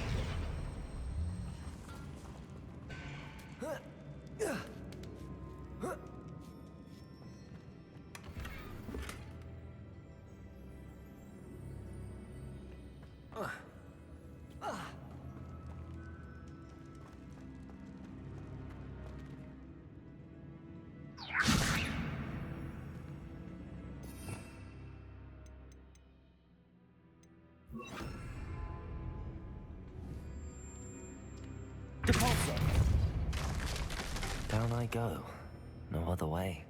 A: Down I go. No other way.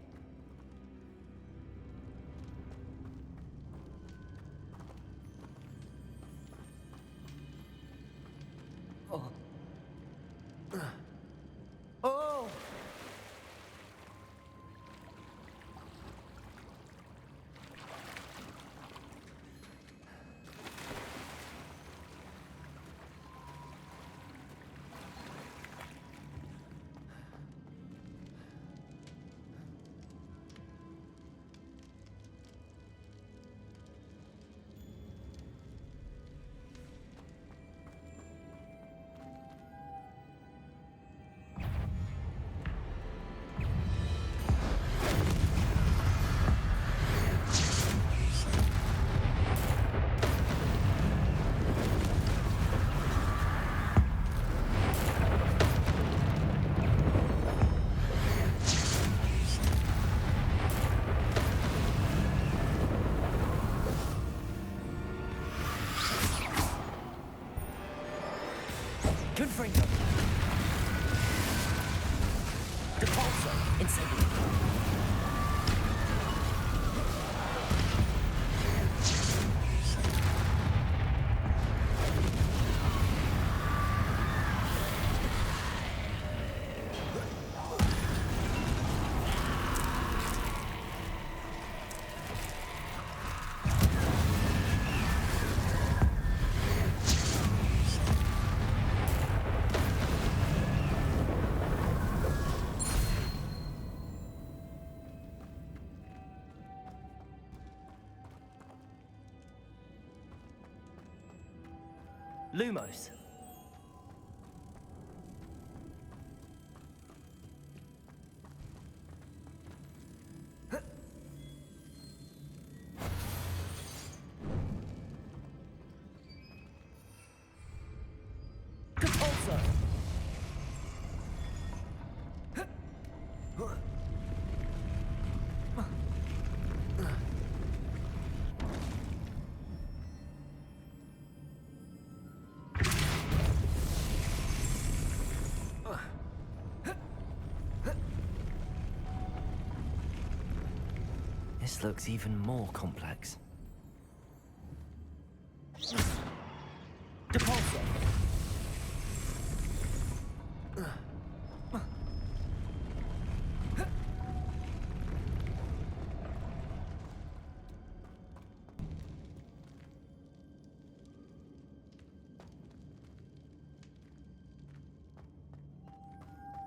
A: Oh. Oh! Confringo. Depulso. Incendio. Lumos. Compulsor. This looks even more complex. Depulso.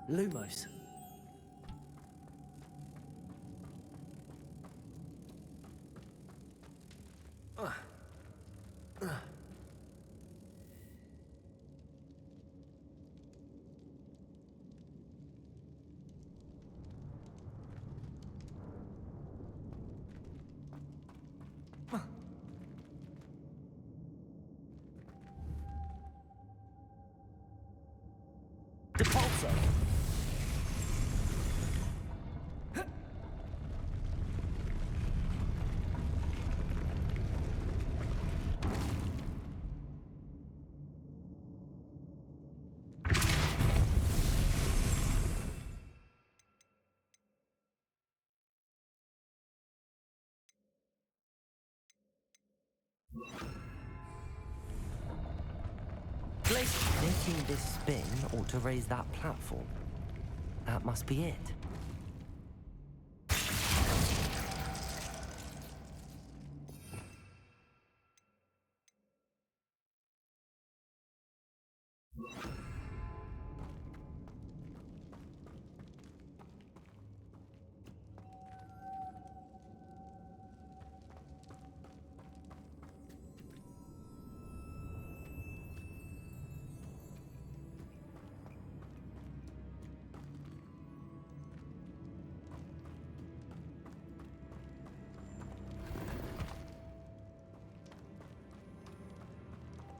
A: Lumos. Depulso. Making this spin ought to raise that platform. That must be it.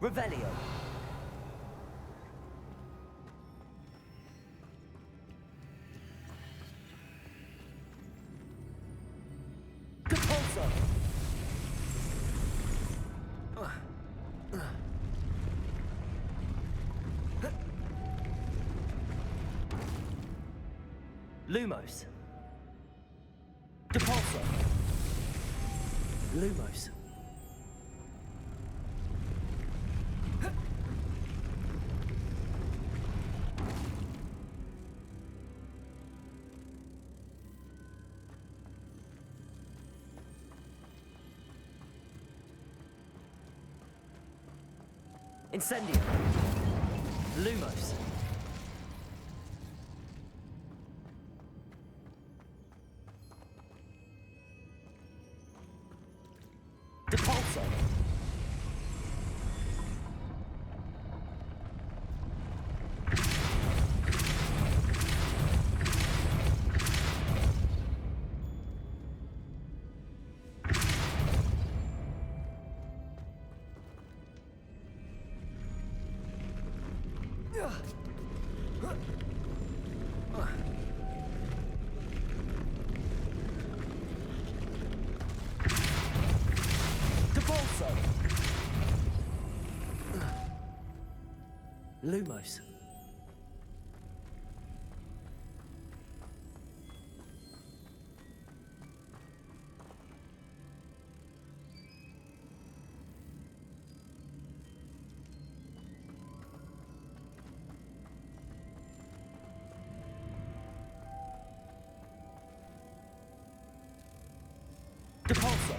A: Revelio. Compulso. Lumos. Depulso. Lumos. Incendio. Lumos. Depulso. Depulso. Lumos. Depulso.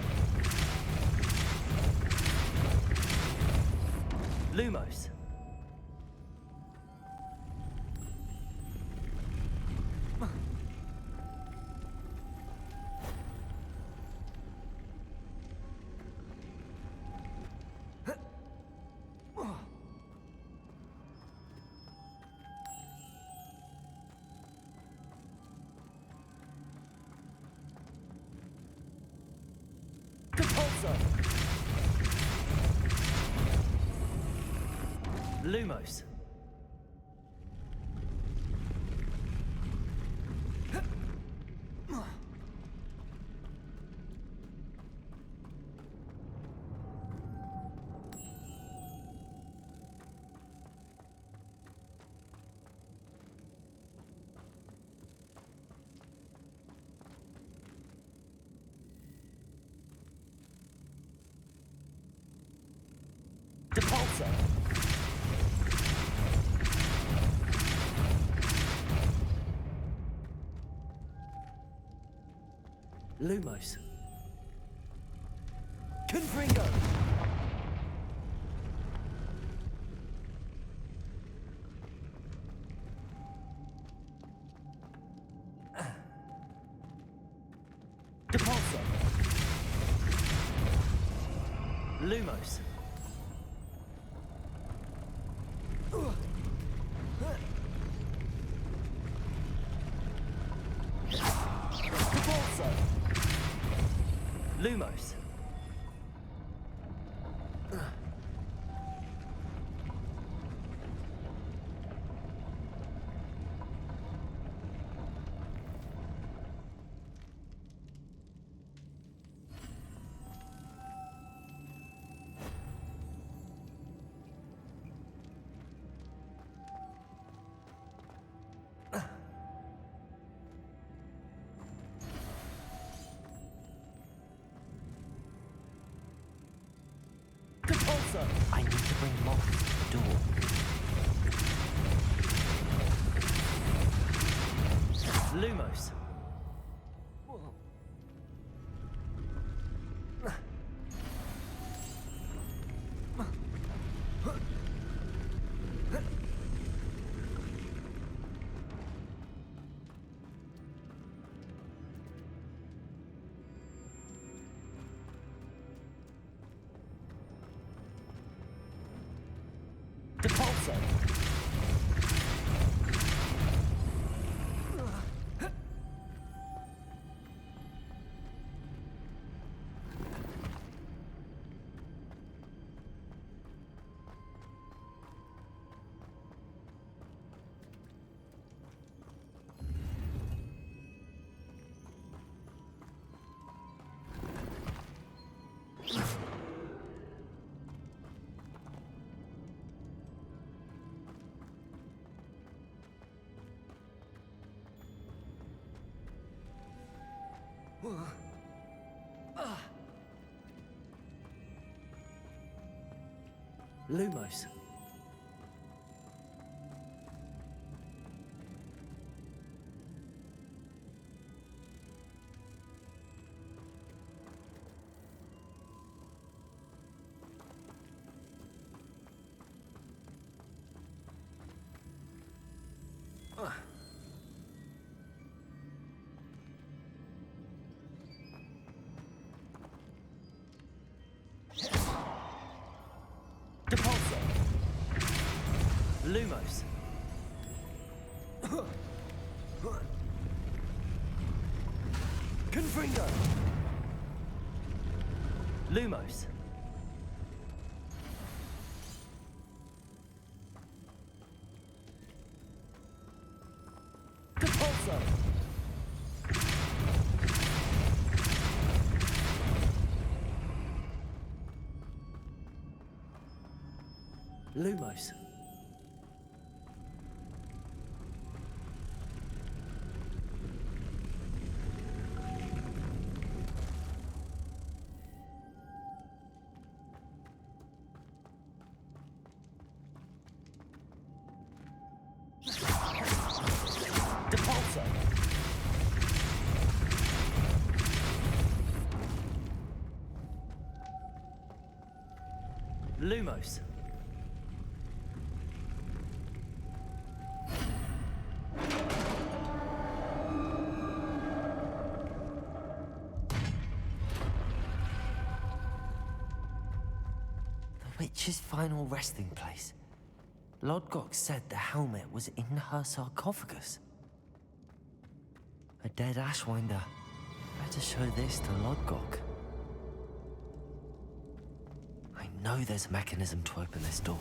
A: Lumos. Compulso. Lumos. Depulso. Lumos. Confringo. Depulso. Lumos. Depulso. Lumos. Compulso. I need to bring moth to the door. Lumos. Depulso. Lumos. Depulso. Lumos. Confringo. Lumos. Depulso. Lumos. Depulso. Lumos. The witch's final resting place. Lodgok said the helmet was in her sarcophagus. A dead Ashwinder. Better show this to Lodgok. I know there's a mechanism to open this door.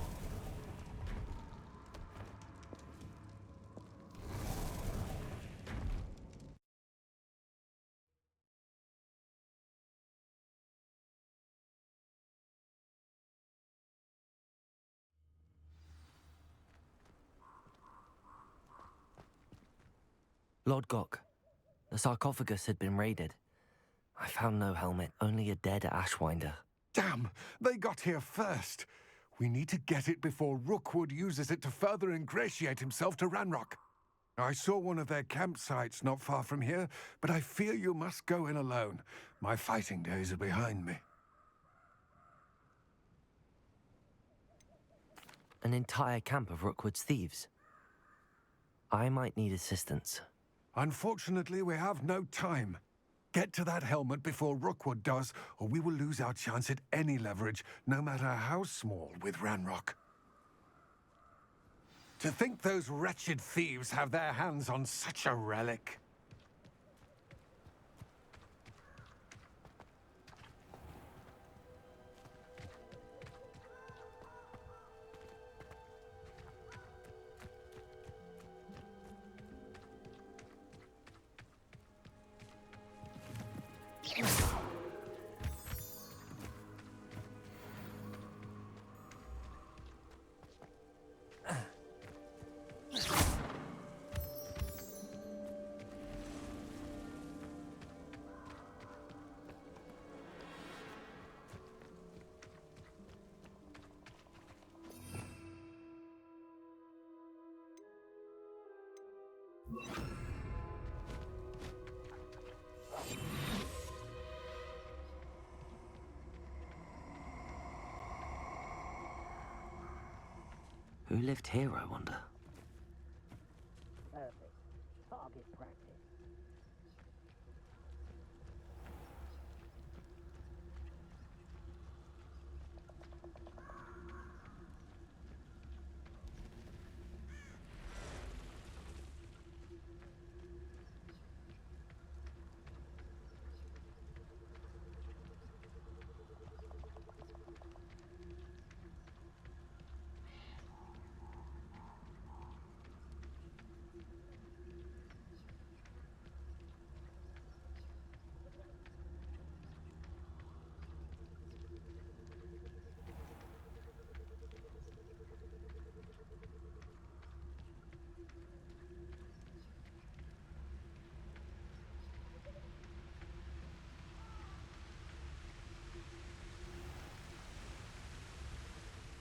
A: Lodgok, the sarcophagus had been raided. I found no helmet, only a dead Ashwinder.
Q: Damn! They got here first. We need to get it before Rookwood uses it to further ingratiate himself to Ranrock. I saw one of their campsites not far from here, but I fear you must go in alone. My fighting days are behind me.
A: An entire camp of Rookwood's thieves. I might need assistance.
Q: Unfortunately, we have no time. Get to that helmet before Rookwood does, or we will lose our chance at any leverage, no matter how small, with Ranrock. To think those wretched thieves have their hands on such a relic.
A: Who lived here, I wonder?
E: Perfect. Target practice.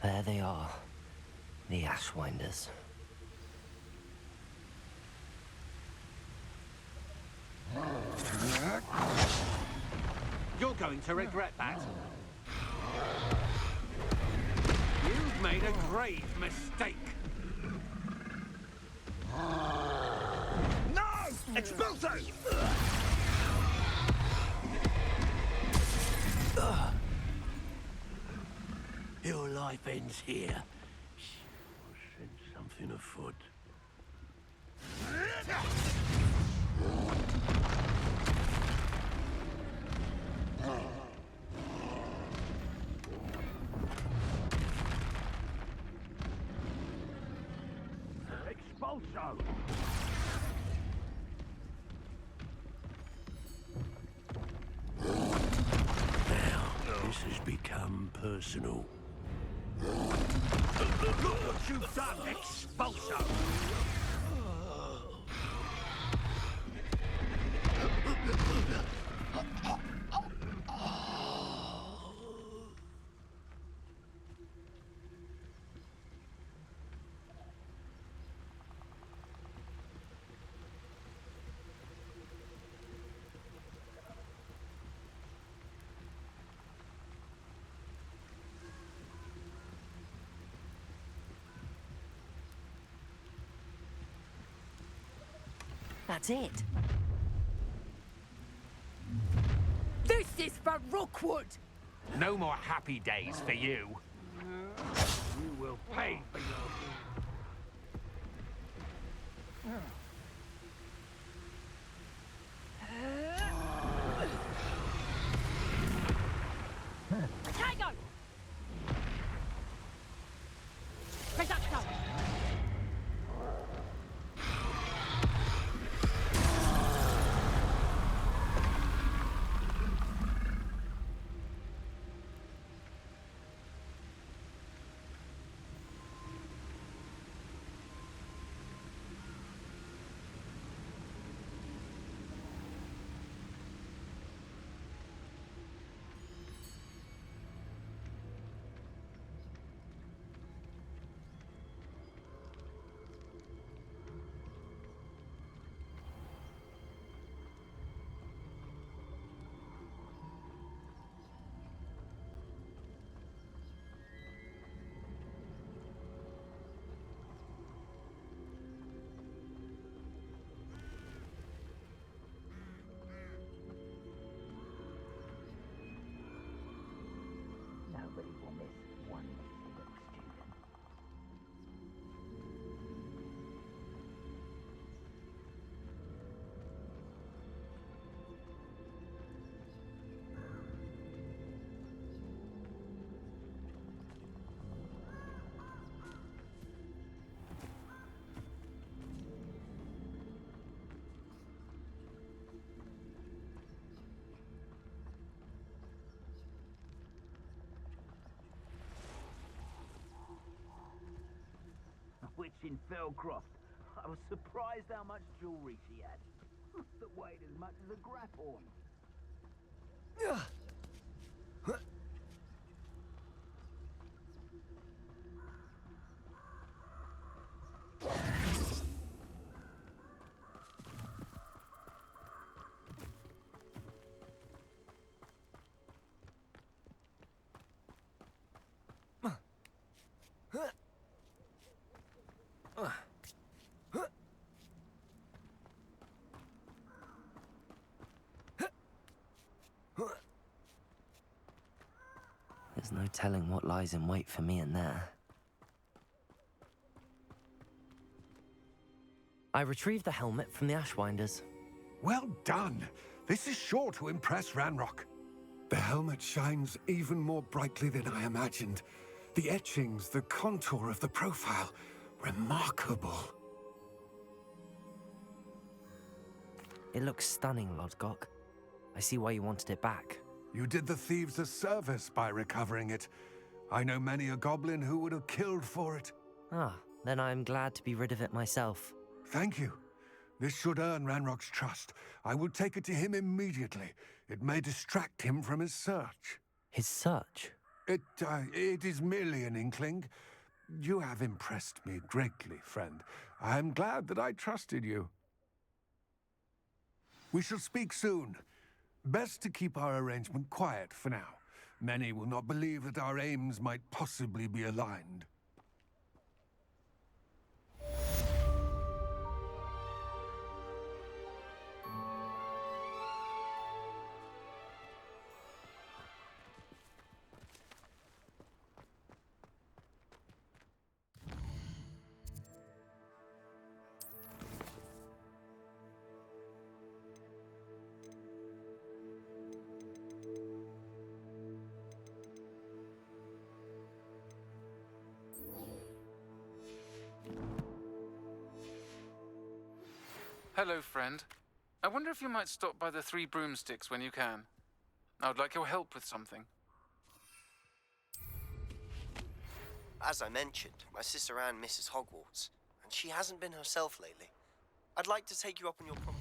A: There they are. The Ashwinders.
E: You're going to regret that. You've made a grave mistake.
R: No! Expulso!
S: Your life ends here. I sense something afoot.
E: Expulso!
S: Now, this has become personal.
E: Look what you've done, Expulso!
O: That's it.
R: This is for Rookwood!
E: No more happy days for you. You will pay for your...
R: Tango! Reducto!
C: Nobody will miss one single student. Witch in Fellcroft. I was surprised how much jewelry she had. That weighed as much as a grapphorn.
A: There's no telling what lies in wait for me in there. I retrieved the helmet from the Ashwinders.
Q: Well done. This is sure to impress Ranrock. The helmet shines even more brightly than I imagined. The etchings, the contour of the profile, remarkable.
A: It looks stunning, Lodgok. I see why you wanted it back.
Q: You did the thieves a service by recovering it. I know many a goblin who would have killed for it.
A: Ah, then I'm glad to be rid of it myself.
Q: Thank you. This should earn Ranrock's trust. I will take it to him immediately. It may distract him from his search.
A: His search?
Q: It is merely an inkling. You have impressed me greatly, friend. I am glad that I trusted you. We shall speak soon. Best to keep our arrangement quiet for now. Many will not believe that our aims might possibly be aligned.
N: Hello, friend. I wonder if you might stop by the Three Broomsticks when you can. I would like your help with something.
A: As I mentioned, my sister Anne misses Hogwarts, and she hasn't been herself lately. I'd like to take you up on your promise.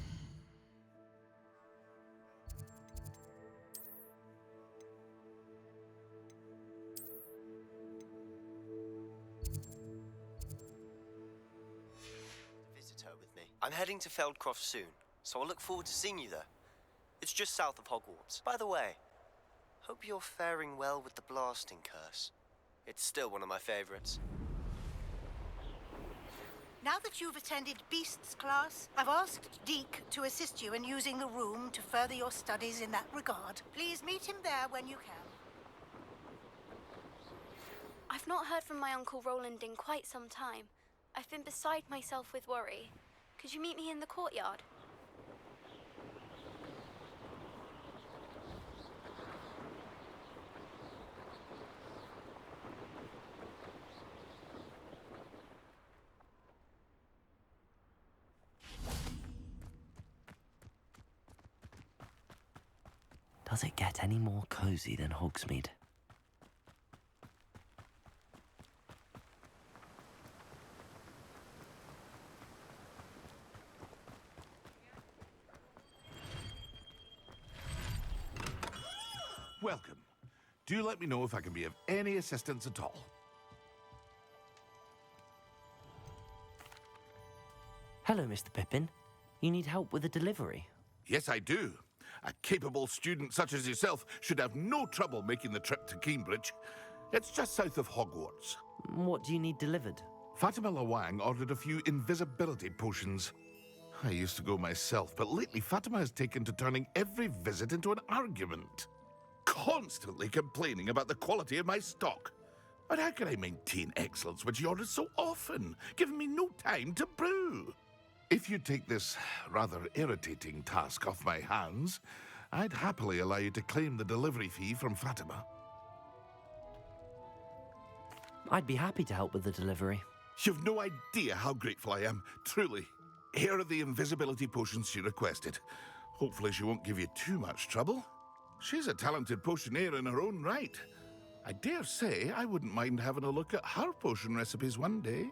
A: Visit her with me. I'm heading to Feldcroft soon, so I'll look forward to seeing you there. It's just south of Hogwarts. By the way, hope you're faring well with the blasting curse. It's still one of my favorites.
T: Now that you've attended Beasts class, I've asked Deke to assist you in using the room to further your studies in that regard. Please meet him there when you can.
M: I've not heard from my Uncle Roland in quite some time. I've been beside myself with worry. Could you meet me in the courtyard?
A: Does it get any more cozy than Hogsmeade?
P: Welcome. Do let me know if I can be of any assistance at all.
A: Hello, Mr. Pippin. You need help with a delivery?
P: Yes, I do. A capable student such as yourself should have no trouble making the trip to Cambridge. It's just south of Hogwarts.
A: What do you need delivered?
P: Fatima Lawang ordered a few invisibility potions. I used to go myself, but lately Fatima has taken to turning every visit into an argument. Constantly complaining about the quality of my stock. But how can I maintain excellence when she orders so often, giving me no time to brew? If you take this rather irritating task off my hands, I'd happily allow you to claim the delivery fee from Fatima.
A: I'd be happy to help with the delivery.
P: You've no idea how grateful I am, truly. Here are the invisibility potions she requested. Hopefully she won't give you too much trouble. She's a talented potioneer in her own right. I dare say I wouldn't mind having a look at her potion recipes one day.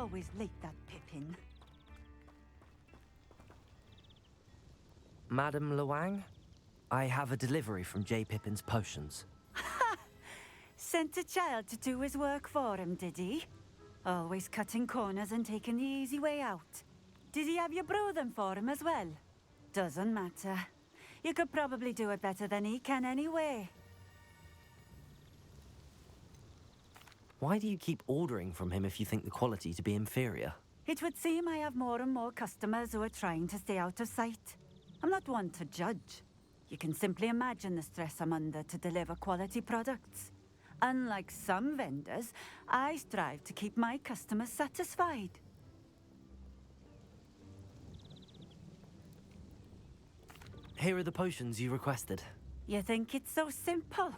K: Always late, that Pippin.
U: Madam Luang, I have a delivery from J. Pippin's Potions.
K: Sent a child to do his work for him, did he? Always cutting corners and taking the easy way out. Did he have you brew them for him as well? Doesn't matter. You could probably do it better than he can anyway.
U: Why do you keep ordering from him if you think the quality to be inferior?
K: It would seem I have more and more customers who are trying to stay out of sight. I'm not one to judge. You can simply imagine the stress I'm under to deliver quality products. Unlike some vendors, I strive to keep my customers satisfied.
U: Here are the potions you requested.
K: You think it's so simple?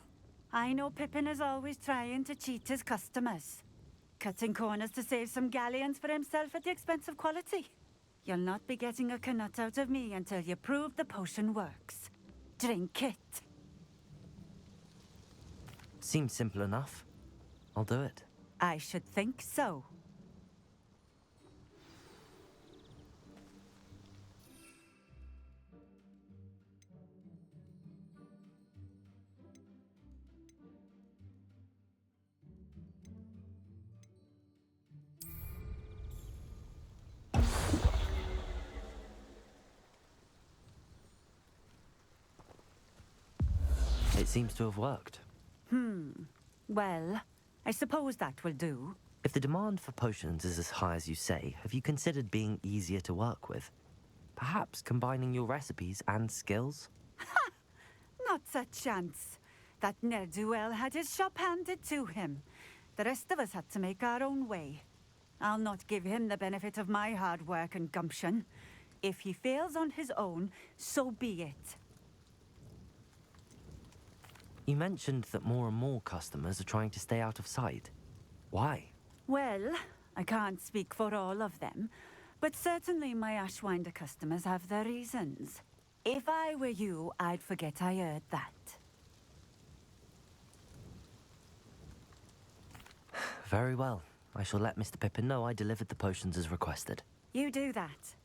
K: I know Pippin is always trying to cheat his customers. Cutting corners to save some galleons for himself at the expense of quality. You'll not be getting a knut out of me until you prove the potion works. Drink it.
U: Seems simple enough. I'll do it.
K: I should think so.
U: It seems to have worked.
K: Well, I suppose that will do.
U: If the demand for potions is as high as you say, have you considered being easier to work with? Perhaps combining your recipes and skills?
K: Not a chance. That ne'er-do-well had his shop handed to him. The rest of us had to make our own way. I'll not give him the benefit of my hard work and gumption. If he fails on his own, so be it.
U: You mentioned that more and more customers are trying to stay out of sight. Why?
K: Well, I can't speak for all of them, but certainly my Ashwinder customers have their reasons. If I were you, I'd forget I heard that.
U: Very well. I shall let Mr. Pippin know I delivered the potions as requested.
K: You do that.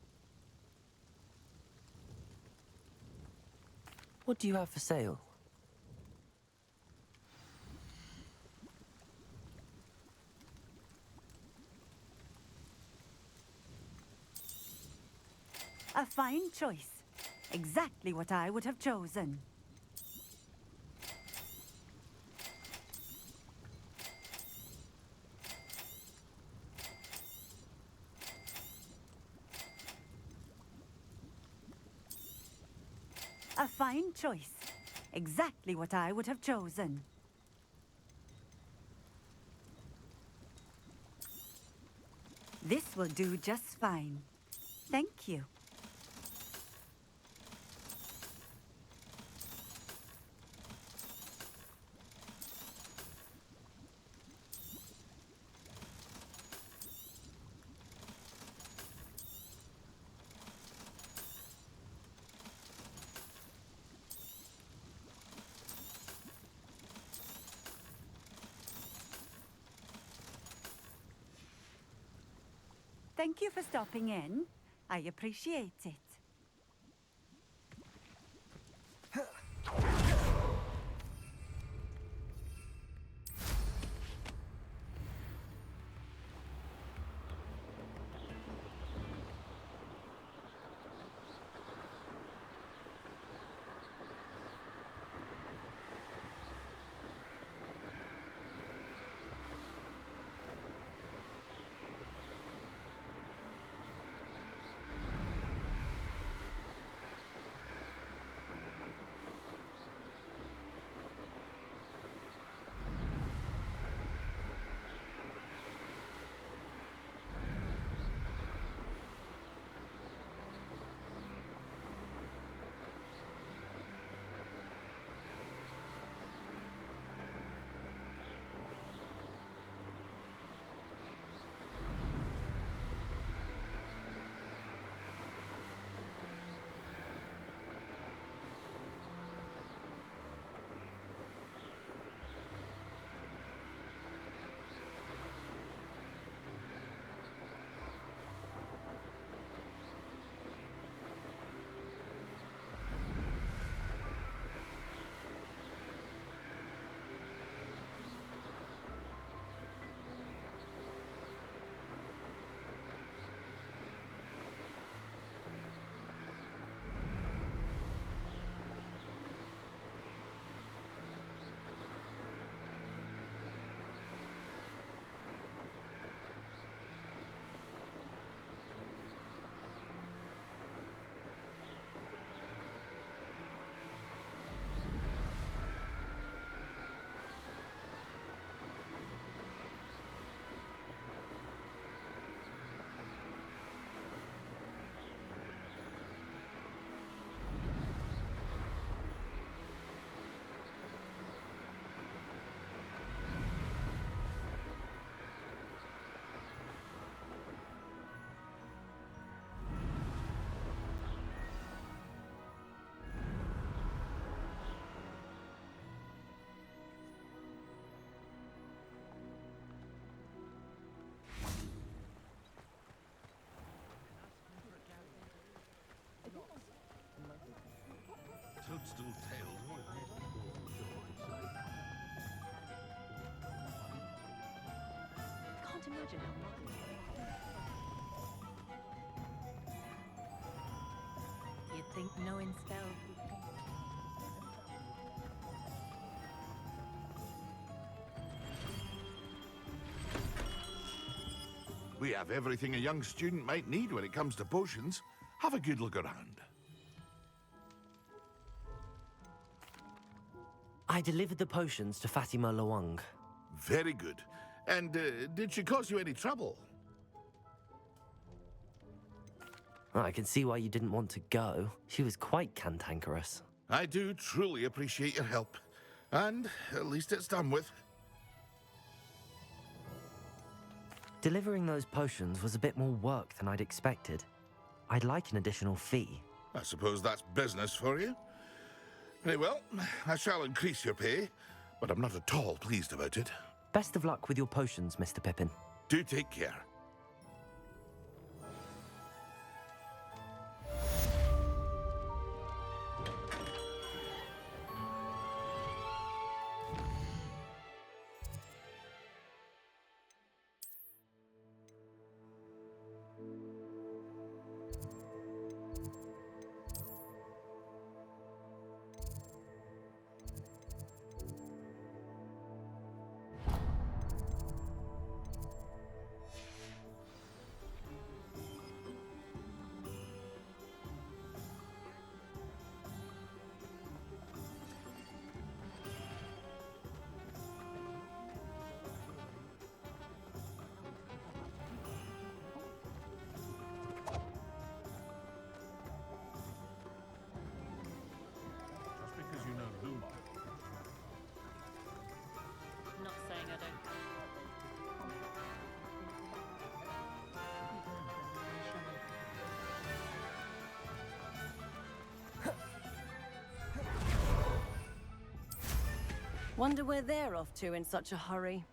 U: What do you have for sale?
K: A fine choice. Exactly what I would have chosen. A fine choice. Exactly what I would have chosen. This will do just fine. Thank you. Thank you for stopping in. I appreciate it.
I: imagine how much.
B: You'd think knowing spells would be...
P: We have everything a young student might need when it comes to potions. Have a good look around.
U: I delivered the potions to Fatima Lawang.
P: Very good. And did she cause you any trouble?
U: I can see why you didn't want to go. She was quite cantankerous.
P: I do truly appreciate your help. And at least it's done with.
U: Delivering those potions was a bit more work than I'd expected. I'd like an additional fee.
P: I suppose that's business for you. Very well, I shall increase your pay, but I'm not at all pleased about it.
U: Best of luck with your potions, Mr. Pippin.
P: Do take care.
E: Just because you know Luma.
B: Not saying I don't.
I: Wonder where they're off to in such a hurry.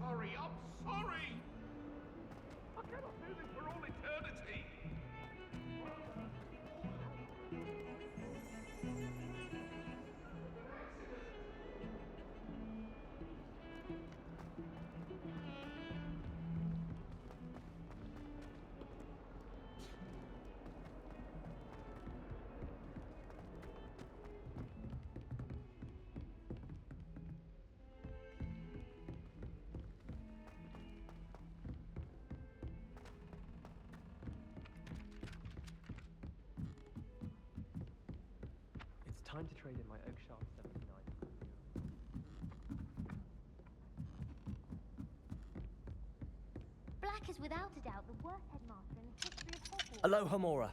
P: I'm sorry! I cannot do this for all eternity!
V: It's time to trade in my Oak Shaft 79.
H: Black is without a doubt the worst headmaster in the history of Hogwarts.
U: Aloha, Mora.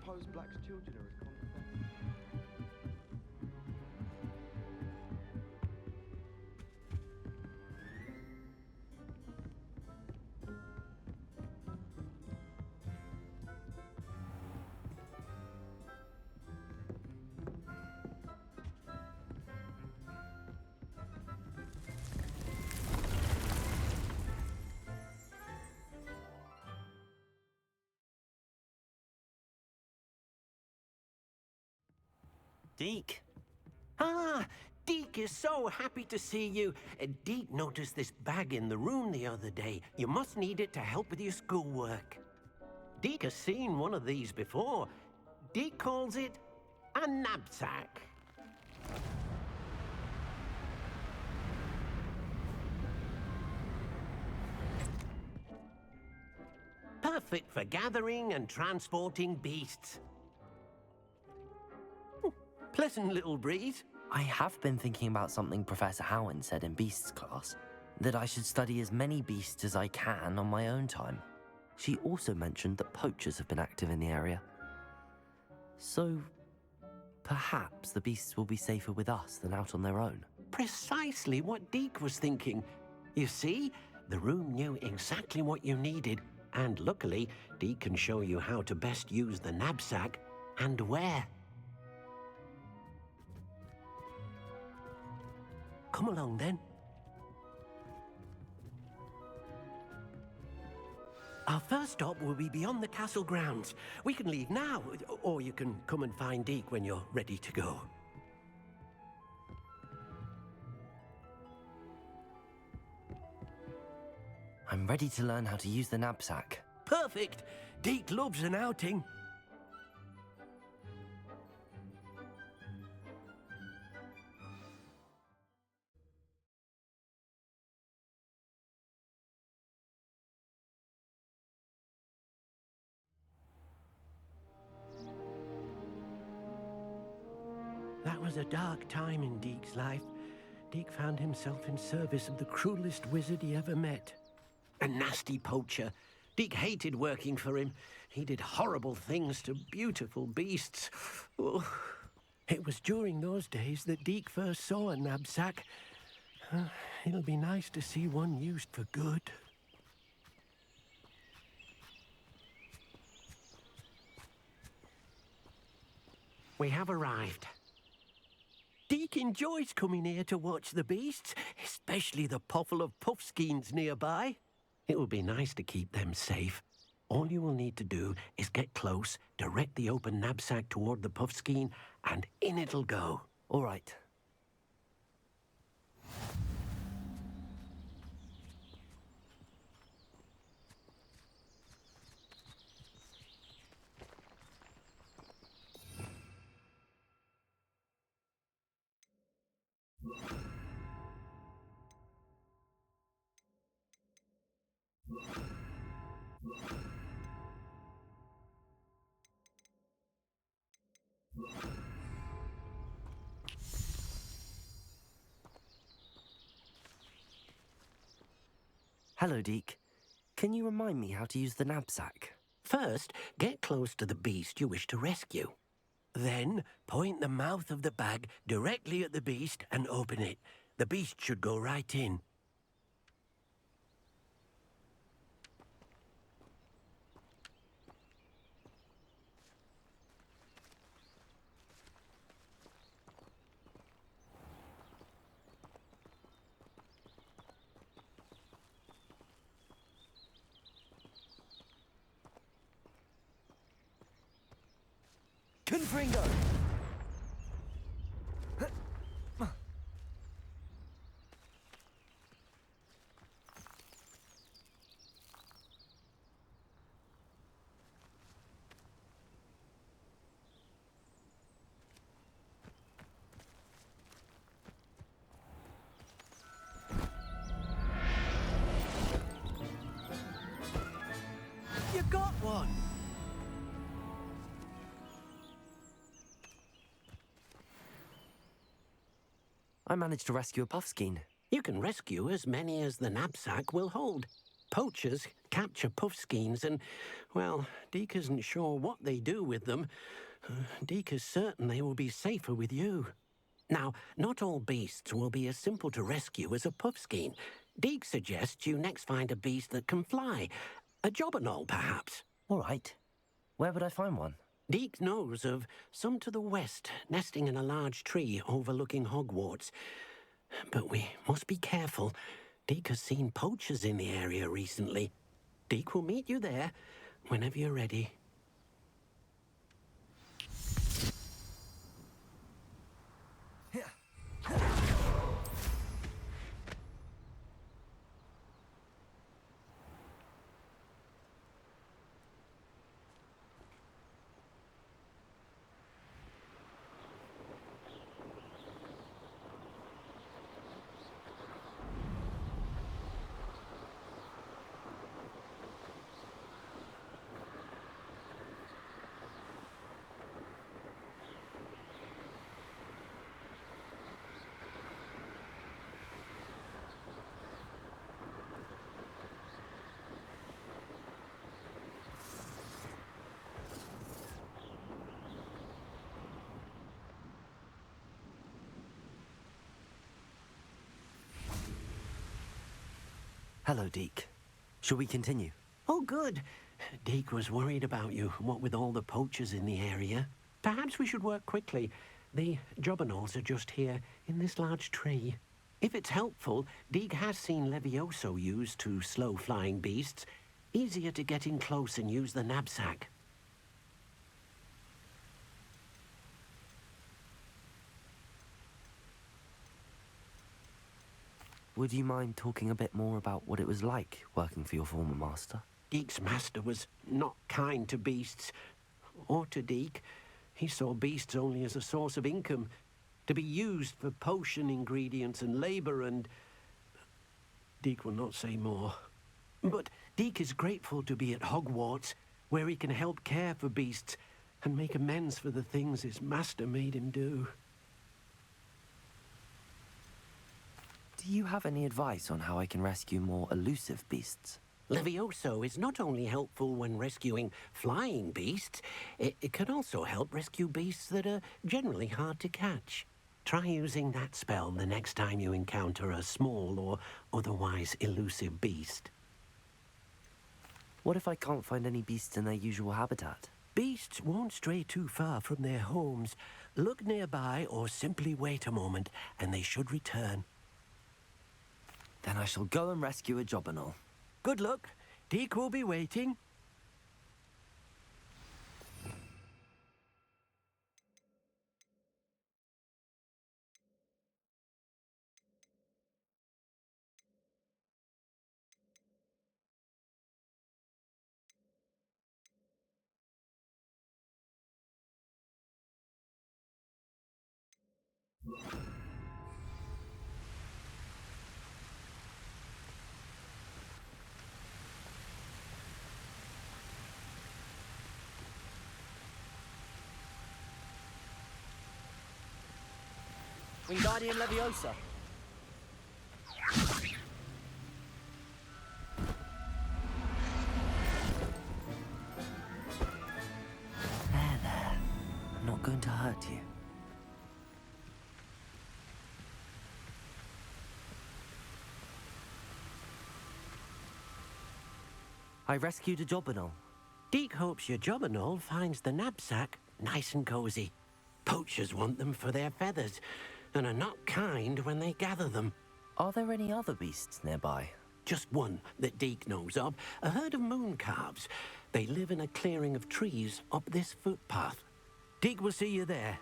V: suppose Black's children are as confident.
S: Deke. Ah, Deke is so happy to see you. Deke noticed this bag in the room the other day. You must need it to help with your schoolwork. Deke has seen one of these before. Deke calls it a knapsack. Perfect for gathering and transporting beasts. Pleasant little breeze.
U: I have been thinking about something Professor Howen said in Beasts class, that I should study as many beasts as I can on my own time. She also mentioned that poachers have been active in the area. So, perhaps the beasts will be safer with us than out on their own.
S: Precisely what Deke was thinking. You see, the room knew exactly what you needed, and luckily, Deke can show you how to best use the knapsack and where. Come along, then. Our first stop will be beyond the castle grounds. We can leave now, or you can come and find Deke when you're ready to go.
U: I'm ready to learn how to use the knapsack.
S: Perfect! Deke loves an outing. That was a dark time in Deke's life. Deke found himself in service of the cruelest wizard he ever met. A nasty poacher. Deke hated working for him. He did horrible things to beautiful beasts. Oh. It was during those days that Deke first saw a knapsack. It'll be nice to see one used for good. We have arrived. Deke enjoys coming here to watch the beasts, especially the potful of puffskeins nearby. It will be nice to keep them safe. All you will need to do is get close, direct the open knapsack toward the puffskein, and in it'll go.
U: All right. Hello, Deke. Can you remind me how to use the knapsack?
S: First, get close to the beast you wish to rescue. Then, point the mouth of the bag directly at the beast and open it. The beast should go right in.
C: Confringo!
S: You got one!
U: I managed to rescue a puffskein.
S: You can rescue as many as the knapsack will hold. Poachers capture puffskeins, and, well, Deke isn't sure what they do with them. Deke is certain they will be safer with you. Now, not all beasts will be as simple to rescue as a puffskein. Deke suggests you next find a beast that can fly. A jobberknoll, perhaps.
U: All right. Where would I find one?
S: Deke knows of some to the west, nesting in a large tree overlooking Hogwarts. But we must be careful. Deke has seen poachers in the area recently. Deke will meet you there whenever you're ready.
U: Hello, Deke. Shall we continue?
S: Oh, good. Deke was worried about you, what with all the poachers in the area. Perhaps we should work quickly. The jobberknolls are just here, in this large tree. If it's helpful, Deke has seen Levioso used to slow flying beasts. Easier to get in close and use the knapsack.
U: Would you mind talking a bit more about what it was like working for your former master?
S: Deke's master was not kind to beasts, or to Deke. He saw beasts only as a source of income, to be used for potion ingredients and labor, and... Deke will not say more. But Deke is grateful to be at Hogwarts, where he can help care for beasts and make amends for the things his master made him do.
U: Do you have any advice on how I can rescue more elusive beasts?
S: Levioso is not only helpful when rescuing flying beasts, it can also help rescue beasts that are generally hard to catch. Try using that spell the next time you encounter a small or otherwise elusive beast.
U: What if I can't find any beasts in their usual habitat?
S: Beasts won't stray too far from their homes. Look nearby or simply wait a moment and they should return.
U: Then I shall go and rescue a jobberknoll.
S: Good luck. Deke will be waiting.
U: Wingardium Leviosa. There. I'm not going to hurt you. I rescued a jobberknoll.
S: Deke hopes your jobberknoll finds the knapsack nice and cozy. Poachers want them for their feathers, and are not kind when they gather them.
U: Are there any other beasts nearby?
S: Just one that Deke knows of, a herd of moon calves. They live in a clearing of trees up this footpath. Deke will see you there.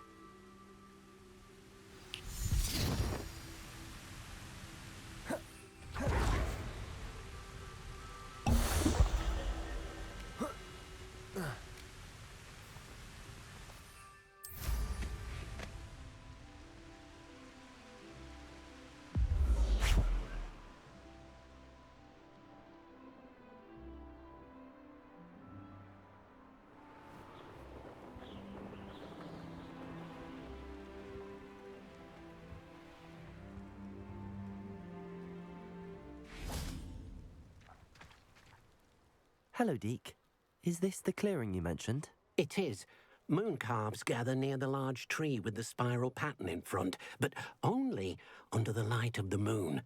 U: Hello, Deke. Is this the clearing you mentioned?
S: It is. Moon calves gather near the large tree with the spiral pattern in front, but only under the light of the moon.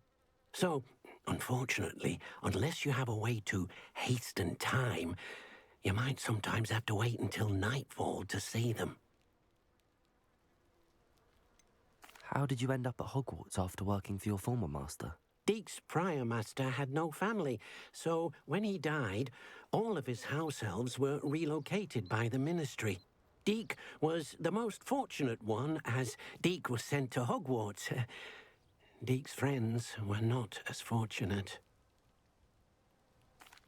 S: So, unfortunately, unless you have a way to hasten time, you might sometimes have to wait until nightfall to see them.
U: How did you end up at Hogwarts after working for your former master?
S: Deke's prior master had no family, so when he died, all of his house elves were relocated by the ministry. Deke was the most fortunate one, as Deke was sent to Hogwarts. Deke's friends were not as fortunate.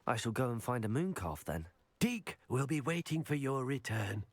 U: I shall go and find a mooncalf then.
S: Deke will be waiting for your return.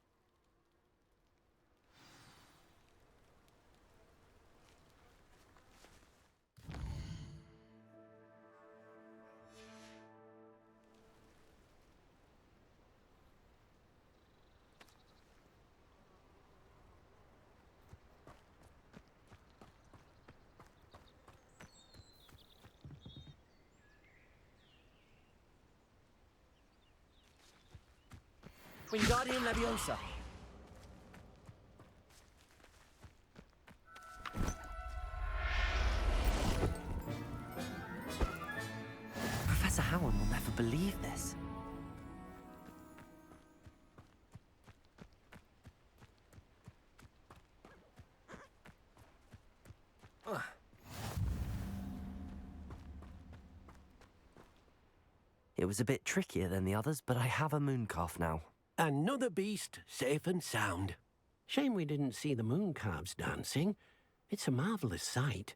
O: Wingardium Leviosa.
U: Professor Howard will never believe this. It was a bit trickier than the others, but I have a mooncalf now.
S: Another beast, safe and sound. Shame we didn't see the moon calves dancing. It's a marvelous sight.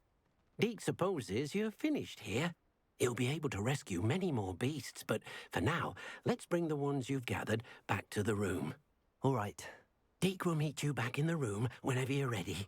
S: Deke supposes you're finished here. He'll be able to rescue many more beasts, but for now, let's bring the ones you've gathered back to the room.
U: All right.
S: Deke will meet you back in the room whenever you're ready.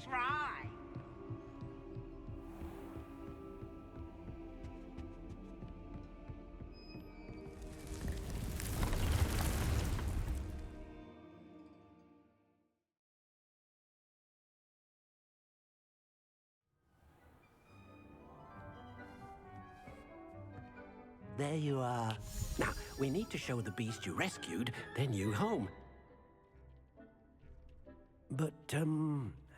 R: Try.
S: There you are. Now, we need to show the beast you rescued, then you home. But,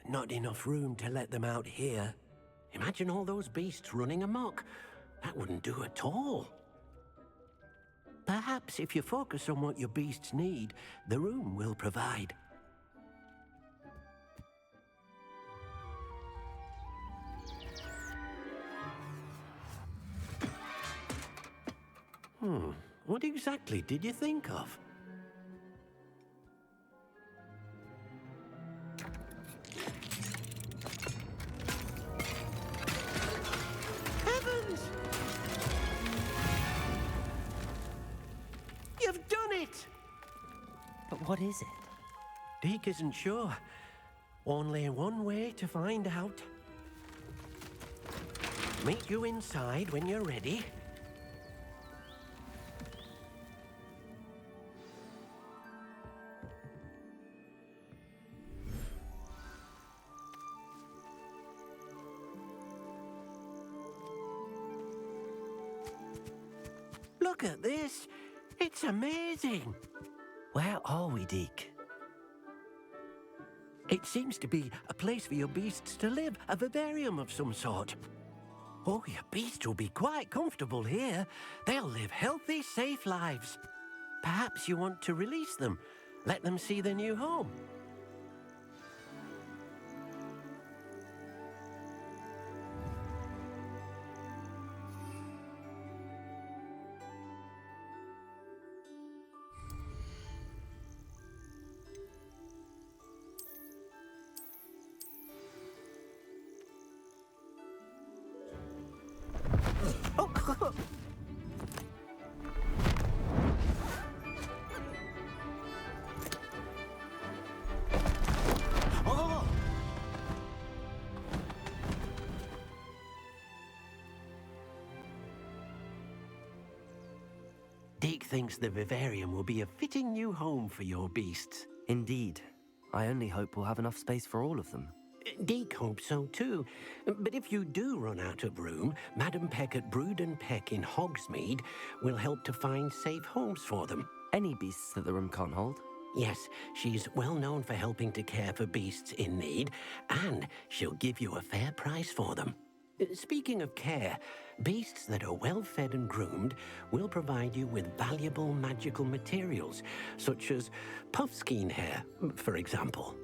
S: not enough room to let them out here. Imagine all those beasts running amok. That wouldn't do at all. Perhaps if you focus on what your beasts need, the room will provide. What exactly did you think of?
U: What is it?
S: Deke isn't sure. Only one way to find out. Meet you inside when you're ready. Look at this. It's amazing.
U: Where are we, Deke?
S: It seems to be a place for your beasts to live, a vivarium of some sort. Oh, your beasts will be quite comfortable here. They'll live healthy, safe lives. Perhaps you want to release them, let them see their new home. Deke thinks the vivarium will be a fitting new home for your beasts.
U: Indeed. I only hope we'll have enough space for all of them.
S: Deke hopes so too. But if you do run out of room, Madam Peck at Brood and Peck in Hogsmeade will help to find safe homes for them.
U: Any beasts that the room can't hold?
S: Yes, she's well known for helping to care for beasts in need, and she'll give you a fair price for them. Speaking of care, beasts that are well fed and groomed will provide you with valuable magical materials, such as puffskein hair, for example.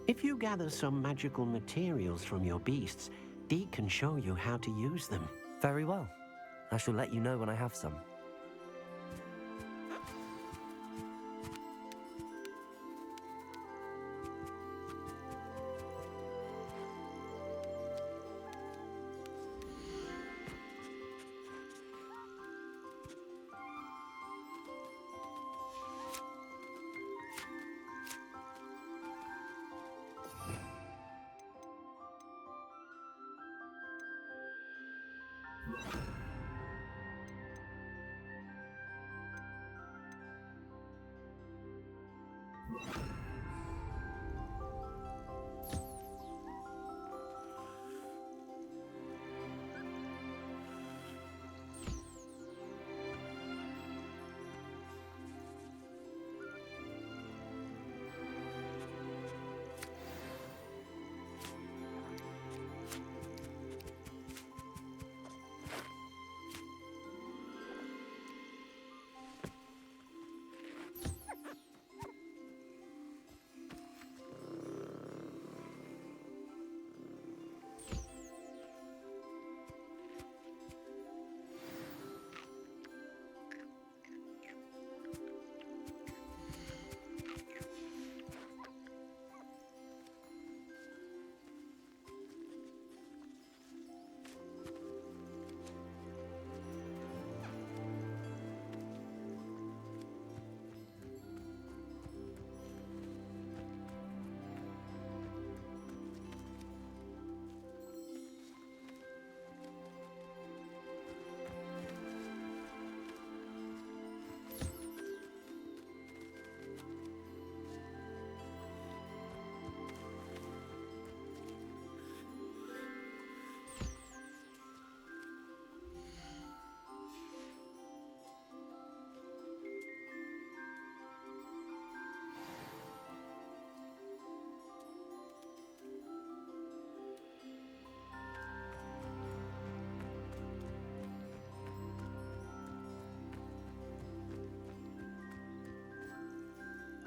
S: If you gather some magical materials from your beasts, Deke can show you how to use them.
U: Very well. I shall let you know when I have some.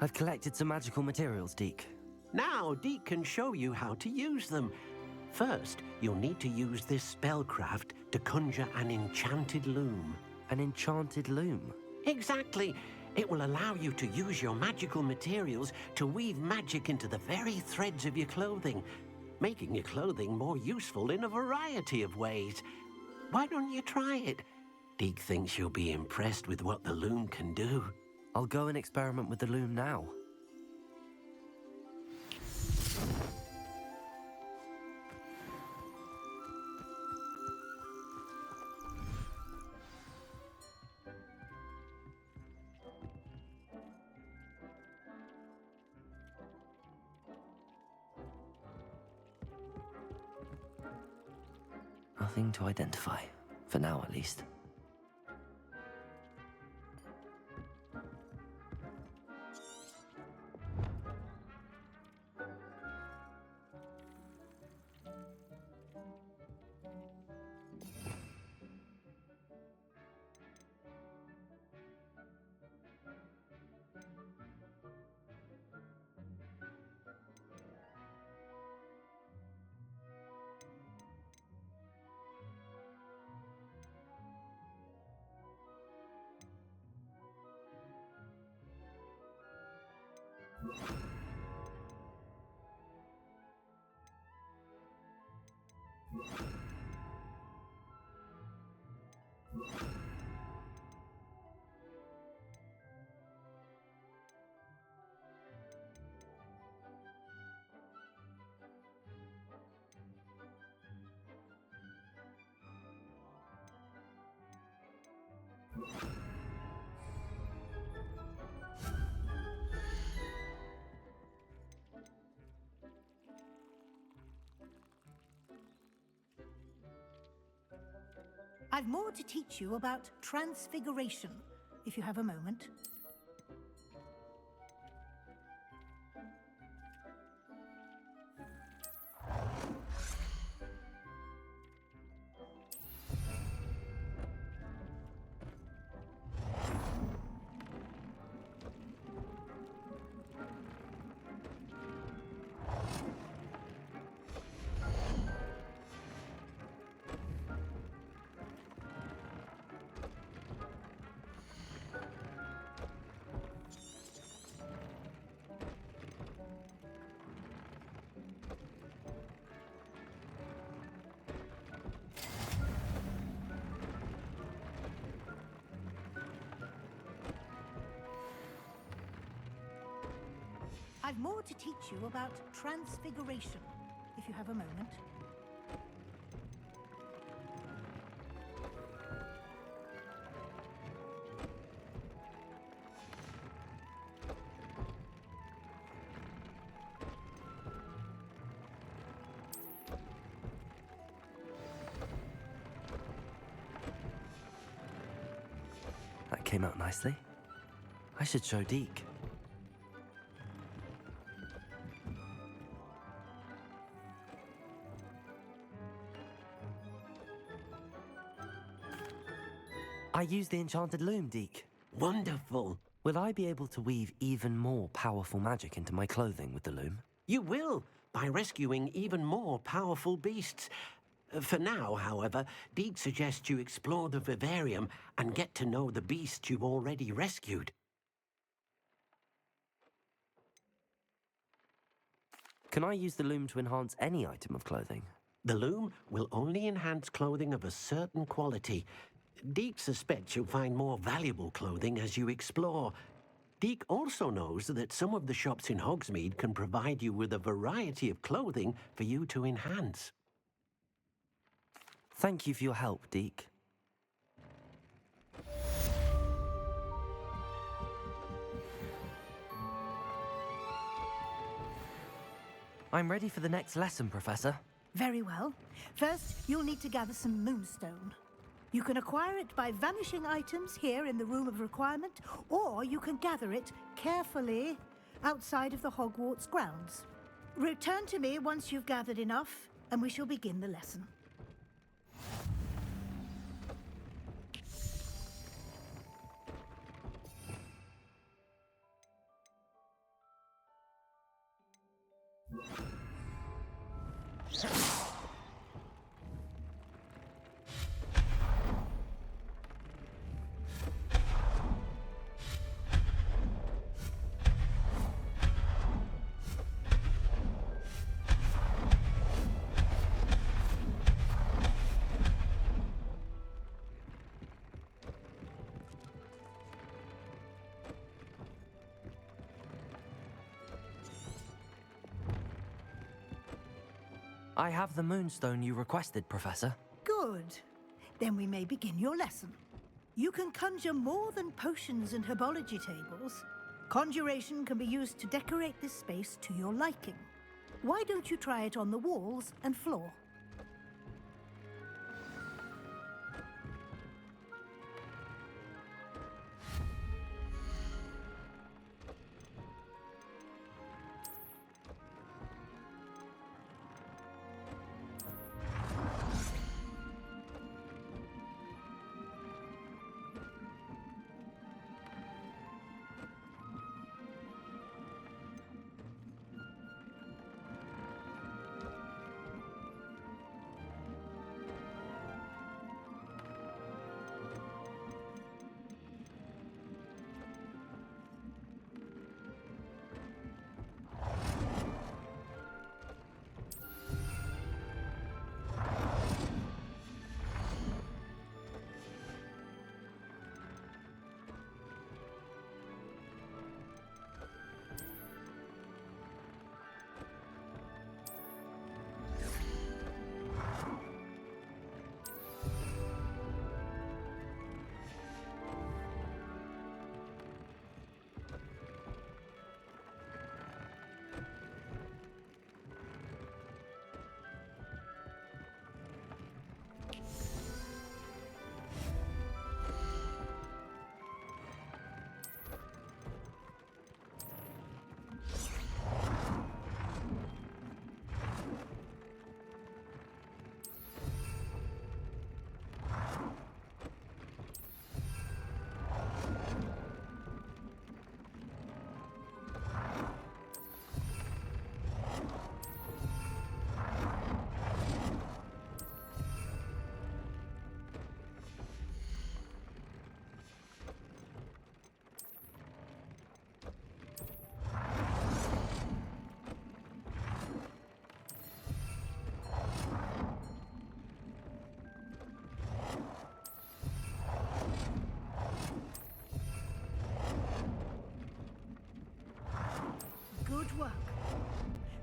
U: I've collected some magical materials, Deke.
S: Now Deke can show you how to use them. First, you'll need to use this spellcraft to conjure an enchanted loom.
U: An enchanted loom?
S: Exactly. It will allow you to use your magical materials to weave magic into the very threads of your clothing, making your clothing more useful in a variety of ways. Why don't you try it? Deke thinks you'll be impressed with what the loom can do.
U: I'll go and experiment with the loom now. nothing to identify. For now, at least.
T: I've more to teach you about transfiguration, if you have a moment. I've more to teach you about transfiguration, if you have a moment.
U: That came out nicely. I should show Deke. I used the enchanted loom, Deke.
S: Wonderful.
U: Will I be able to weave even more powerful magic into my clothing with the loom?
S: You will, by rescuing even more powerful beasts. For now, however, Deke suggests you explore the vivarium and get to know the beasts you've already rescued.
U: Can I use the loom to enhance any item of clothing?
S: The loom will only enhance clothing of a certain quality. Deke suspects you'll find more valuable clothing as you explore. Deke also knows that some of the shops in Hogsmeade can provide you with a variety of clothing for you to enhance.
U: Thank you for your help, Deke. I'm ready for the next lesson, Professor.
T: Very well. First, you'll need to gather some moonstone. You can acquire it by vanishing items here in the Room of Requirement, or you can gather it carefully outside of the Hogwarts grounds. Return to me once you've gathered enough, and we shall begin the lesson.
U: I have the moonstone you requested, Professor.
T: Good. Then we may begin your lesson. You can conjure more than potions and herbology tables. Conjuration can be used to decorate this space to your liking. Why don't you try it on the walls and floor?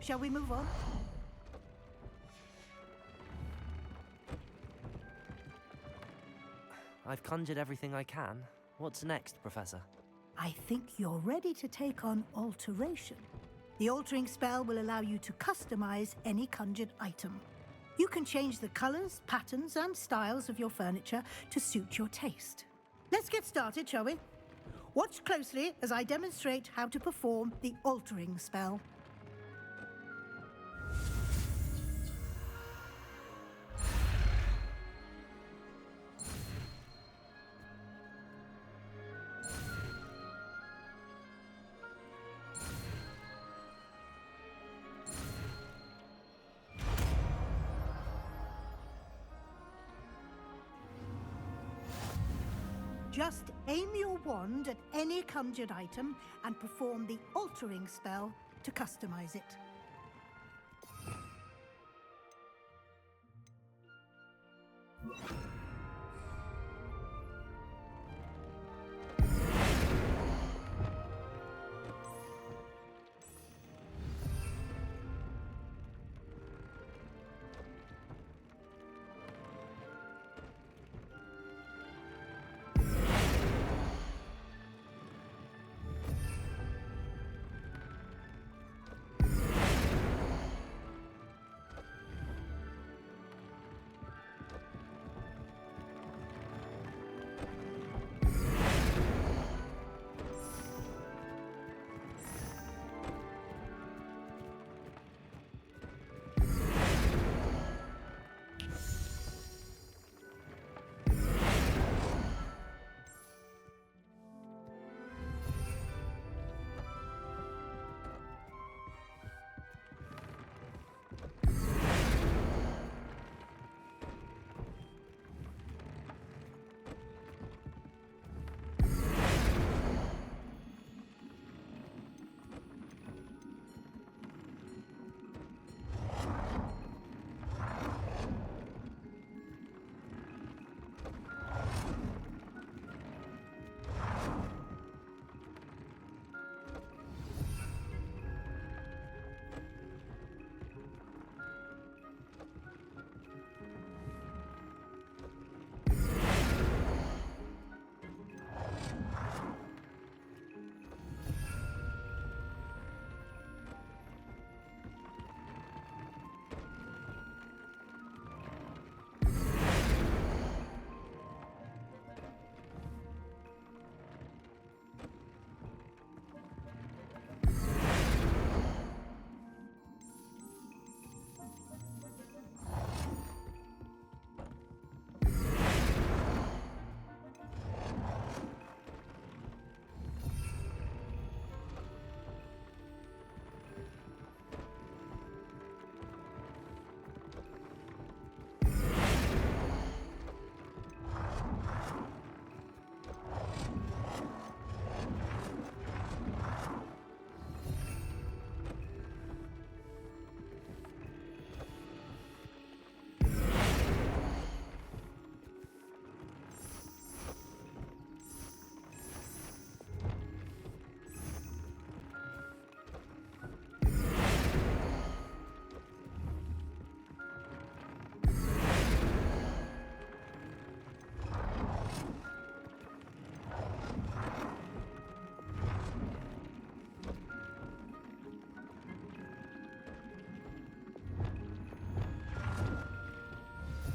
T: Shall we move on?
U: I've conjured everything I can. What's next, Professor?
T: I think you're ready to take on alteration. The altering spell will allow you to customize any conjured item. You can change the colors, patterns, and styles of your furniture to suit your taste. Let's get started, shall we? Watch closely as I demonstrate how to perform the altering spell. Just aim your wand at any conjured item and perform the altering spell to customize it.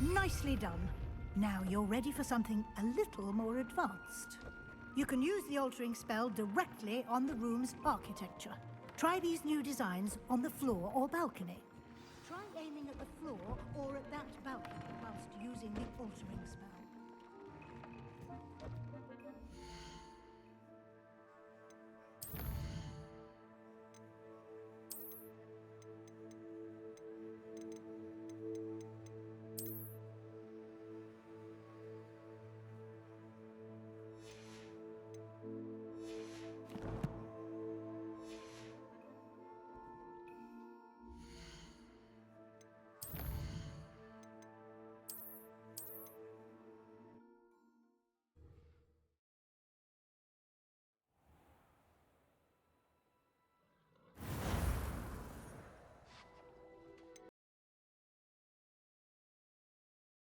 T: Nicely done. Now you're ready for something a little more advanced. You can use the altering spell directly on the room's architecture. Try these new designs on the floor or balcony. Try aiming at the floor or at that balcony whilst using the altering spell.